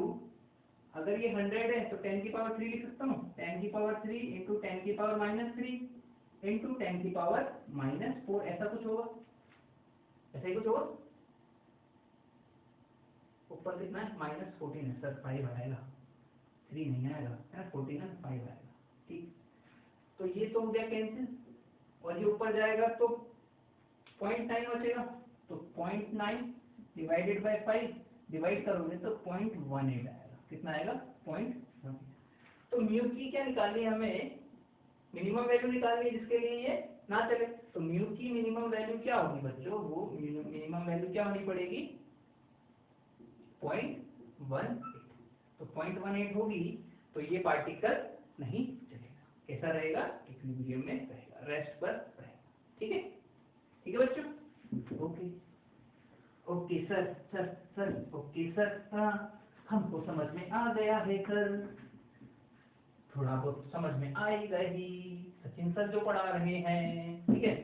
अगर ये 100 है तो 10 की पावर 3 लिख सकता हूँ, 10 की पावर 3 इंटू 10 की पावर -3 इंटू 10 की पावर -4, ऐसा कुछ होगा, ऐसा ही कुछ होगा। ऊपर कितना है -14 है सर, 5 आएगा, 3 नहीं आएगा है ना, 14 है 5 आएगा। ठीक, तो ये तो हो गया कैंसिल, और ये ऊपर जाएगा तो 0.9 बचेगा, तो 0.9 डिवाइडेड बाय 5 डिवाइड करोगे तो 0.18 आएगा, कितना आएगा 0.18। तो म्यू की क्या निकालनी है हमें, मिनिमम वैल्यू निकालनी है जिसके लिए ये ना चले। तो म्यू की मिनिमम वैल्यू क्या होगी बच्चों, वो मिनिमम वैल्यू क्या होनी पड़ेगी 0.18। तो 0.18 होगी तो ये पार्टिकल नहीं चलेगा, कैसा रहेगा, इक्विलिब्रियम में रहेगा, रेस्ट पर रहेगा। ठीक है, ठीक है बच्चों, okay okay sir sir sir okay sir, हाँ हमको समझ में आ गया है सर, थोड़ा बहुत समझ में आएगा ही, सचिन सर जो पढ़ा रहे हैं। ठीक है,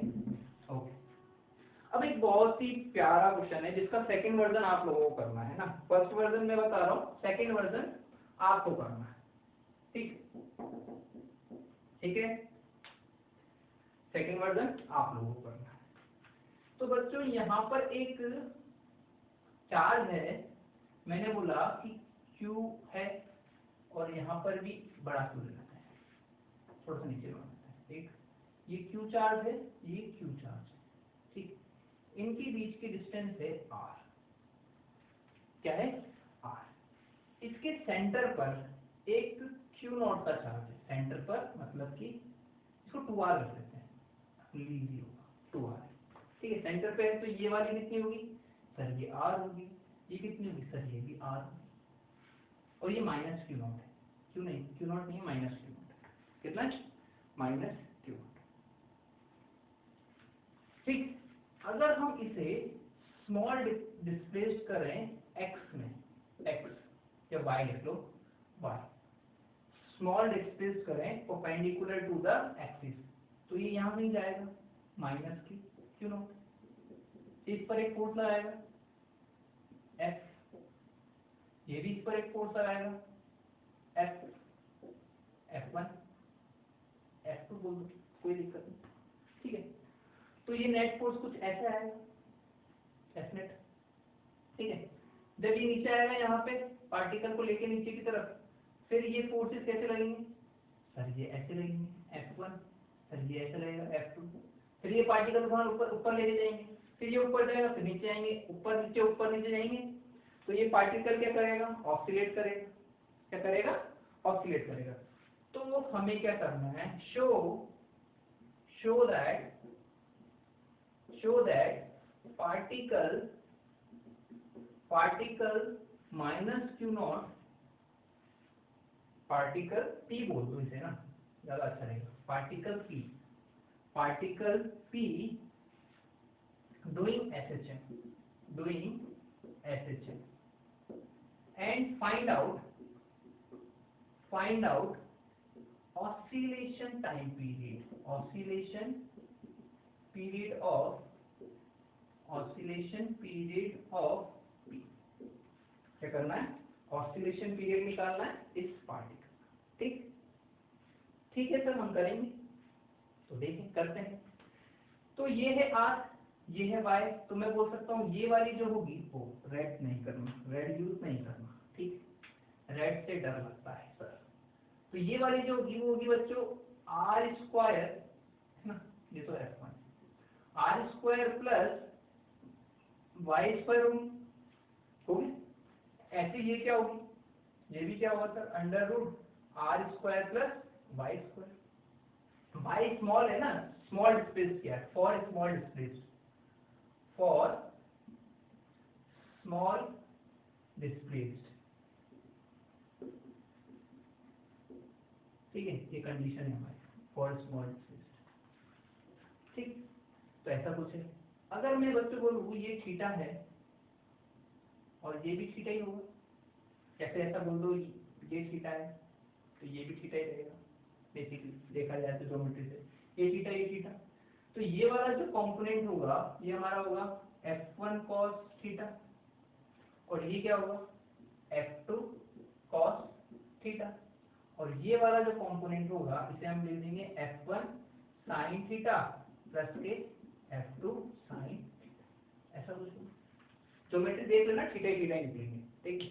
ओके। अब एक बहुत ही प्यारा क्वेश्चन है जिसका सेकंड वर्जन आप लोगों को करना है ना, फर्स्ट वर्जन मैं बता रहा हूँ, सेकंड वर्जन आपको करना है। ठीक, ठीक है, सेकंड वर्जन आप लोगों को करना है। तो बच्चों यहाँ पर एक चार्ज है, मैंने बोला कि Q है और यहाँ पर भी बड़ा Q लेना है, थोड़ा सा नीचे बनाना है। ठीक, ये Q चार्ज है, ये Q चार्ज है। ठीक, इनके बीच की डिस्टेंस है R, क्या है R। इसके सेंटर पर एक Q0 का चार्ज है, सेंटर पर मतलब कि इसको 2R रख देते हैं, इजी होगा 2R। ठीक है, सेंटर पे है तो ये वाली कितनी होगी सर, ये R होगी, ये कितनी होगी सर, ये भी R होगी, और ये -Q0 है, क्यों नहीं, Q0 नहीं -Q0 है, कितना -Q0। ठीक, अगर हम इसे स्मॉल डिस्प्लेस करें x में, x या y लिख लो, y स्मॉल डिस्प्लेस करें परपेंडिकुलर टू द एक्सिस, तो ये यहाँ नहीं जाएगा -Q0, इस पर एक फोर्स लगाएगा F, ये भी इस पर एक फोर्स लगाएगा F, F1 F2 बोल दो, कोई दिक्कत नहीं। ठीक है, तो ये नेट फोर्स कुछ ऐसा आएगा F नेट। ठीक है, जब ये नीचे आएगा यहाँ पे पार्टिकल को लेके नीचे की तरफ, फिर ये फोर्सेस कैसे लगेंगे सर, ये ऐसे लगेंगे F1, सर ये ऐसे लगेगा F2, फिर ये पार्टिकल को ऊपर ऊपर लेके जाएंगे, फिर ये ऊपर जाएगा, फिर नीचे आएंगे, ऊपर नीचे जाएंगे, तो ये पार्टिकल क्या करेगा, ऑसिलेट करेगा, क्या करेगा, ऑसिलेट करेगा। तो हमें क्या करना है, show that particle -Q0, particle P बोल दो इसे ना, ज्यादा अच्छा रहेगा, particle P doing SHM and find out oscillation time period, oscillation period of P। क्या करना है, ऑसिलेशन पीरियड निकालना है इस पार्टिकल। ठीक, ठीक है सर, हम करेंगे, तो देखें करते हैं। तो ये है R, ये है Y, तो मैं बोल सकता हूँ ये वाली जो होगी वो रेड नहीं करना, रेड यूज नहीं करना। ठीक, रेड से डर लगता है सर, तो ये वाली जो होगी वो होगी बच्चों आर स्क्वायर है ना, ये तो F1 R square plus Y square होगी। ऐसे ये क्या होगी, ये भी क्या होगा sir under root R square plus Y square. Y small है ना, स्मॉल डिस्प्लेस क्या है, for small displace, for small displaced, ठीक है, ये कंडीशन है हमारी फॉर स्मॉल डिस्प्लेस्ड। ठीक, तो ऐसा कुछ है। अगर मैं बच्चों बोलूं ये थीटा है और ये भी थीटा ही होगा, कैसे ऐसा बोल दो ये थीटा है तो ये भी थीटा ही रहेगा, बेसिकली देखा जाए तो ज्योमेट्री से ये थीटा, तो ये वाला जो कंपोनेंट होगा ये हमारा होगा F1 cos थीटा और ये क्या होगा F2 cos थीटा, और ये वाला जो कंपोनेंट होगा इसे हम लिख देंगे F1 sin थीटा प्लस के F2 sin थीटा, ऐसा कुछ ज्योमेट्री देख लेना, थीटा ही निकलेंगे, ठीक,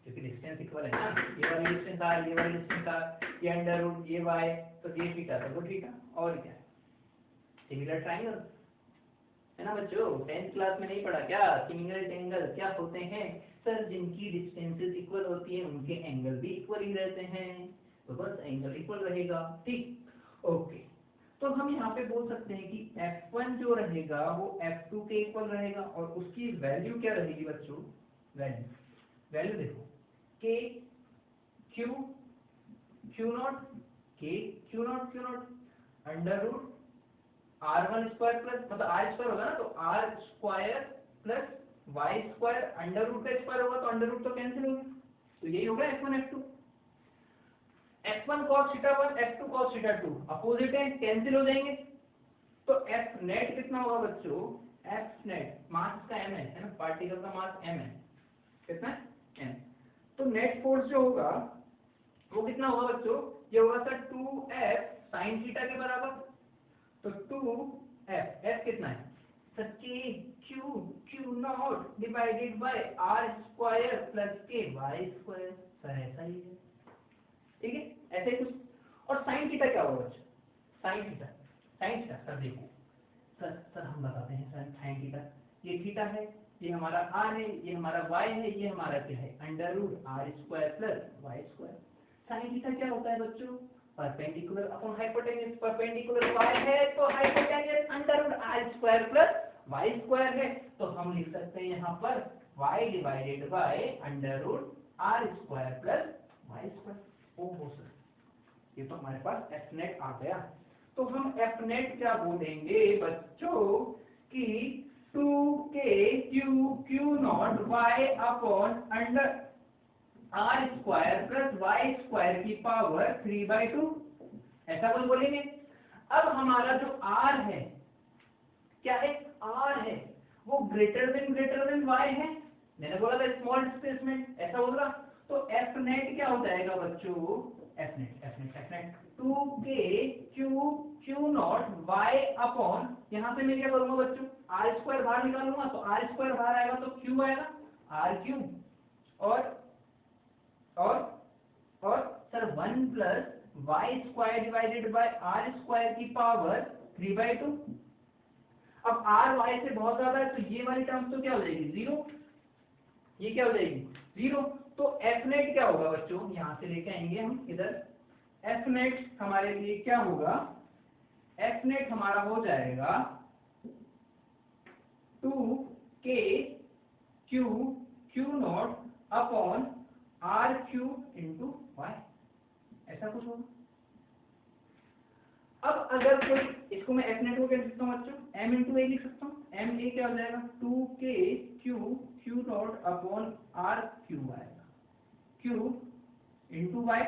क्योंकि डिस्टेंस इक्वल है ना, ये वाली डिस्टेंस आर, ये वाली डिस्टेंस आर, ये अंडर रूट ये वाई, तो ये थीटा तो वो थीटा, और क्या है सिमिलर ट्रायंगल है ना बच्चों, 10th क्लास में नहीं पढ़ा क्या, सिमिलर ट्रायंगल क्या होते हैं सर, जिनकी डिस्टेंसेस इक्वल होती है उनके एंगल भी इक्वल ही रहते हैं, तो बस एंगल इक्वल रहेगा, ठीक, ओके। तो हम यहाँ पे बोल सकते हैं कि F1 जो रहेगा वो F2 के इक्वल रहेगा, और उसकी वैल्यू क्या रहेगी बच्चों, वैल्यू देखो K Q naught K Q naught under root R1 square plus, मतलब R स्क्वायर होगा ना, तो R square plus Y square, under root का स्क्वायर होगा तो अंडर रूट तो कैंसिल होगा, तो यही होगा F1 F2। F1 cos theta 1 F2 cos theta 2 opposite है, कैंसिल हो जाएंगे, तो F नेट कितना होगा बच्चों, F नेट मास का m है ना, पार्टिकल का मास m है, कितना m, तो नेट फोर्स जो होगा वो कितना होगा बच्चों, ये होगा सर 2F sin थीटा के बराबर, तो 2F F कितना है sir K Q naught divided by R square plus K Y square, sir ऐसा ही है, ठीक है, ऐसे ही कुछ। और साइन थीटा क्या होगा बच्चों, साइन थीटा सर देखो सर हम बताते हैं सर, साइन थीटा ये थीटा है, ये हमारा r है, ये हमारा y है, ये हमारा क्या है under root r square plus y square. Sine theta क्या होता है बच्चों, perpendicular upon hypotenuse, perpendicular y है तो hypotenuse under root r square plus y square है, तो हम लिख सकते हैं यहाँ पर y divided by under root r square plus y square. ओहो सर ये तो हमारे पास F नेट आ गया, तो हम F नेट क्या बोलेंगे बच्चों कि 2K Q not y upon under R square plus y square की पावर 3/2, ऐसा कुछ बोलेंगे। अब हमारा जो R है क्या है, R है वो ग्रेटर देन y है, मैंने बोला था स्मॉल डिस्प्लेसमेंट, ऐसा होगा, तो F नेट क्या हो जाएगा बच्चों, F net 2K Q not y upon, यहाँ से मैं क्या करूंगा बच्चों, R स्क्वायर बाहर निकालूंगा तो R स्क्वायर बाहर आएगा तो Q आएगा, R क्यूब और sir 1 plus y square divided by R square की पावर 3/2। अब R y से बहुत ज्यादा है तो ये वाली टर्म तो क्या हो जाएगी जीरो, ये क्या हो जाएगी जीरो, तो F नेट क्या होगा बच्चों, यहां से लेके आएंगे हम इधर, F नेट हमारे लिए क्या होगा, F नेट हमारा हो जाएगा 2K Q naught upon R cube into y, ऐसा कुछ होगा। अब अगर कोई इसको मैं F नेट को क्या लिख सकता हूँ बच्चों, m इंटू ए लिख सकता हूँ, m ए क्या हो जाएगा 2K Q naught upon R cube आएगा, क्यूब इंटू y।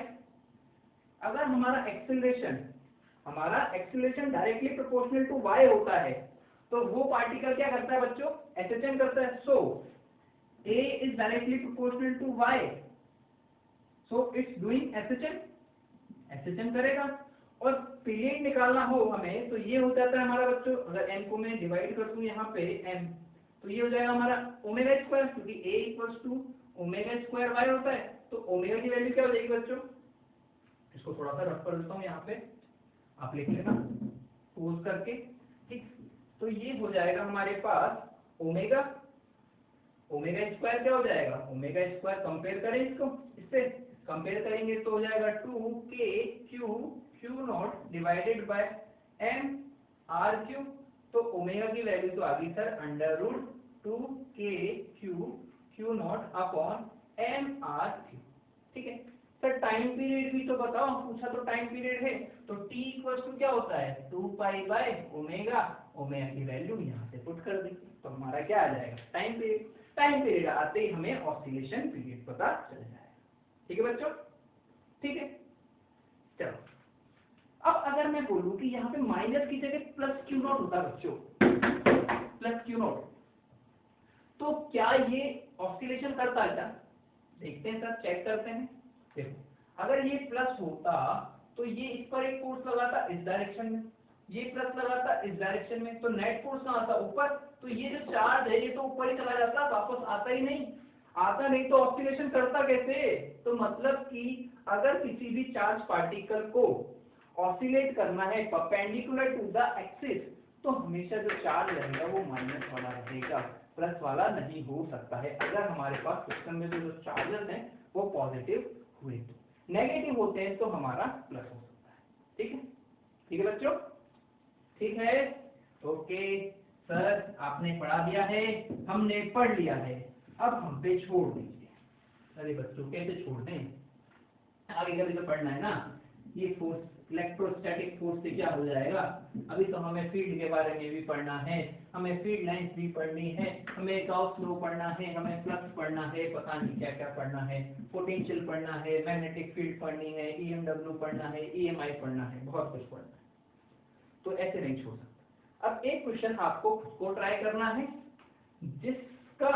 अगर हमारा acceleration directly proportional to y होता है तो वो पार्टिकल क्या करता है बच्चों, एसएचएन करता है, so a is directly proportional to y, so it's doing SHM करेगा। और पीरियड निकालना हो हमें तो ये हो जाता है हमारा बच्चों, अगर m को मैं डिवाइड कर दूं यहाँ पे m, तो ये हो जाएगा हमारा ओमेगा स्क्वायर, क्योंकि a equals to omega square y होता है, तो ओमेगा की वैल्यू क्या हो जाएगी बच्चों इसको थोड़ा सा रफ कर देता हूँ यहाँ पे, आप लिख लेना पोज करके, ठीक। तो ये हो जाएगा हमारे पास ओमेगा, ओमेगा स्क्वायर क्या हो जाएगा, ओमेगा स्क्वायर कंपेयर करें इसको, इससे कंपेयर करेंगे तो हो जाएगा 2k Q naught divided by M R cube. तो ओमेगा की वैल्यू तो आ गई sir under root 2k Q naught upon M R cube, ठीक है सर। टाइम पीरियड भी तो बताओ, पूछा तो टाइम पीरियड है, तो t इक्वल टू क्या होता है 2 पाई बाय ओमेगा, ओमेगा की वैल्यू यहाँ से पुट कर दी, तो हमारा क्या आ जाएगा टाइम पीरियड। टाइम पीरियड आते ही हमें ऑसिलेशन पीरियड पता चल जाएगा, ठीक है बच्चों, ठीक है। चलो अब अगर मैं बोलूं कि यहाँ पे माइनस की जगह प्लस क्यू नॉट होता बच्चों, प्लस क्यू नॉट, तो क्या ये ऑसिलेशन करता है क्या, देखते हैं सर, चेक करते हैं। देखो अगर ये प्लस होता तो ये इस पर एक फोर्स लगाता इस डायरेक्शन में, ये प्लस लगाता इस डायरेक्शन में, तो नेट फोर्स कहाँ आता ऊपर, तो ये जो चार्ज है ये तो ऊपर ही चला जाता, वापस आता ही नहीं, आता नहीं तो ऑसिलेशन करता कैसे। तो मतलब कि अगर किसी भी चार्ज पार्टिकल को ऑसिलेट करना है परपेंडिकुलर टू द एक्सिस, तो हमेशा जो चार्ज रहेगा वो माइनस वाला रहेगा, प्लस वाला नहीं हो सकता है। अगर हमारे पास सिस्टम में जो चार्जेस हैं वो पॉजिटिव हुए, तो नेगेटिव होते हैं तो हमारा प्लस हो सकता है, ठीक है, ठीक है बच्चों, ठीक है। ओके सर आपने पढ़ा दिया है, हमने पढ़ लिया है, अब हम पे छोड़ दीजिए। अरे बच्चों कैसे छोड़ दें, आगे कभी तो पढ़ना है ना। ये फोर्स इलेक्ट्रोस्टैटिक फोर्स से क्या हो जाएगा, अभी तो हमें फील्ड के बारे में भी पढ़ना है, हमें फील्ड लाइंस भी पढ़नी है, हमें गाउस लॉ पढ़ना है, हमें फ्लक्स पढ़ना है, पता नहीं क्या क्या पढ़ना है, पोटेंशियल पढ़ना है, मैग्नेटिक फील्ड पढ़नी है, ईएमडब्ल्यू पढ़ना है, ईएमआई पढ़ना है, बहुत कुछ पढ़ना है, तो ऐसे नहीं छोड़ सकते। अब एक क्वेश्चन आपको खुद को ट्राई करना है, जिसका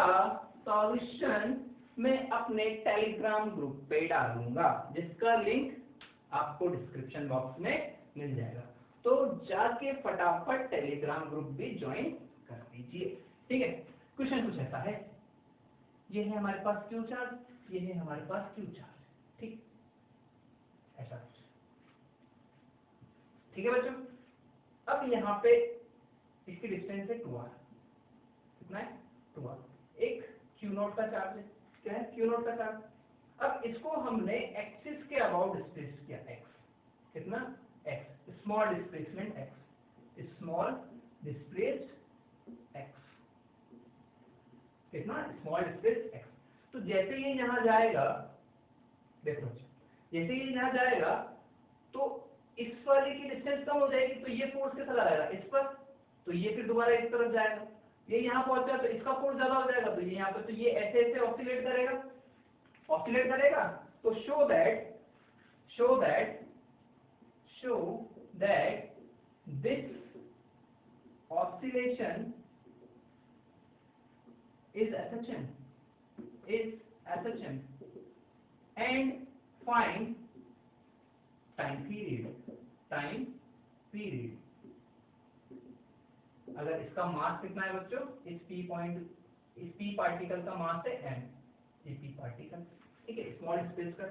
सॉल्यूशन मैं अपने टेलीग्राम ग्रुप पे डालूंगा, जिसका लिंक आपको डिस्क्रिप्शन बॉक्स में मिल जाएगा, तो जाके फटाफट टेलीग्राम ग्रुप भी ज्वाइन कर दीजिए, ठीक है। क्वेश्चन कुछ ऐसा है, ये है हमारे पास क्यू चार्ज, ये है हमारे पास क्यू चार्ज, ठीक, ऐसा कुछ, ठीक है बच्चों। अब यहाँ पे इसकी डिस्टेंस है 2r, कितना है 2r, एक क्यू नॉट का चार्ज है, क्या है क्यू नॉट का चार्ज। अब इसको हमने एक्सिस के अबाउट डिस्प्लेस किया, x कितना x, small displacement x, small displaced x, कितना स्मॉल डिस्प्लेस्ड x। तो जैसे ये यहां जाएगा, देखो जैसे ये यहां जाएगा तो इस वाले की डिस्टेंस कम हो जाएगी, तो ये फोर्स कैसा लगाएगा इस पर, तो ये फिर दोबारा इस तरफ जाएगा, ये यहाँ पहुंचा तो इसका फोर्स ज्यादा हो जाएगा, तो ये यहाँ पे, तो ये ऐसे ऐसे ऑसिलेट करेगा, ऑसिलेट करेगा। तो show that this oscillation is SHM and find time period। अगर इसका मास कितना है बच्चों, इस p पार्टिकल का मास है m, ये p पार्टिकल, ठीक है, स्मॉल स्पेस का,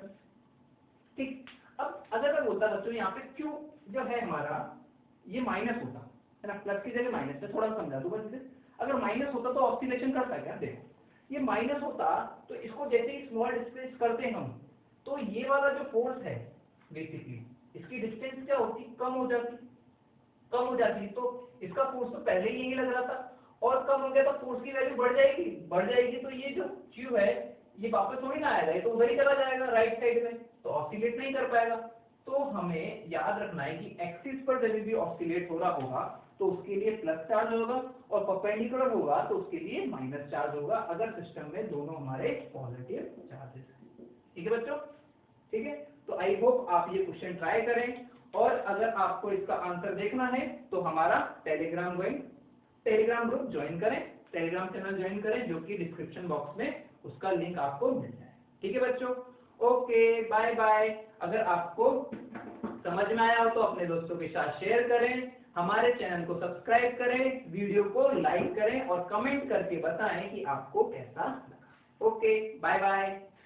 ठीक। अब अगर मैं बोलता बच्चों यहाँ पे q जो है हमारा ये माइनस होता है ना, प्लस की जगह माइनस है, थोड़ा समझा दूं बस। अगर माइनस होता तो ऑसिलेशन करता है क्या, देखो ये माइनस होता तो इसको जैसे ही स्मॉल डिस्प्लेस करते हम, तो ये वाला जो फोर्स है बेसिकली इसकी डिस्टेंस क्या होती, कम हो जाती, तो इसका फोर्स तो पहले ही यही लग रहा था, और कम हो गया तो फोर्स की वैल्यू बढ़ जाएगी, तो ये जो क्यू है ये वापस थोड़ी ना आएगा, ये तो उधर ही चला जाएगा राइट साइड में, तो ऑसिलेट नहीं कर पाएगा। तो हमें याद रखना है कि एक्सिस पर जब भी ऑसिलेट हो रहा होगा तो उसके लिए प्लस चार्ज होगा, और परपेंडिकुलर होगा तो उसके लिए माइनस चार्ज होगा, अगर सिस्टम में दोनों हमारे पॉजिटिव चार्जेस हैं, ठीक है बच्चों, ठीक है। तो आई होप आप ये क्वेश्चन ट्राई करें, और अगर आपको इसका आंसर देखना है तो हमारा टेलीग्राम ग्रुप ज्वाइन करें, टेलीग्राम चैनल ज्वाइन करें, जो कि डिस्क्रिप्शन बॉक्स में उसका लिंक आपको मिल जाए, ठीक है बच्चों। Okay bye bye. अगर आपको समझ में आया हो तो अपने दोस्तों के साथ शेयर करें, हमारे चैनल को सब्सक्राइब करें, वीडियो को लाइक करें और कमेंट करके बताएं कि आपको कैसा लगा। Okay bye bye.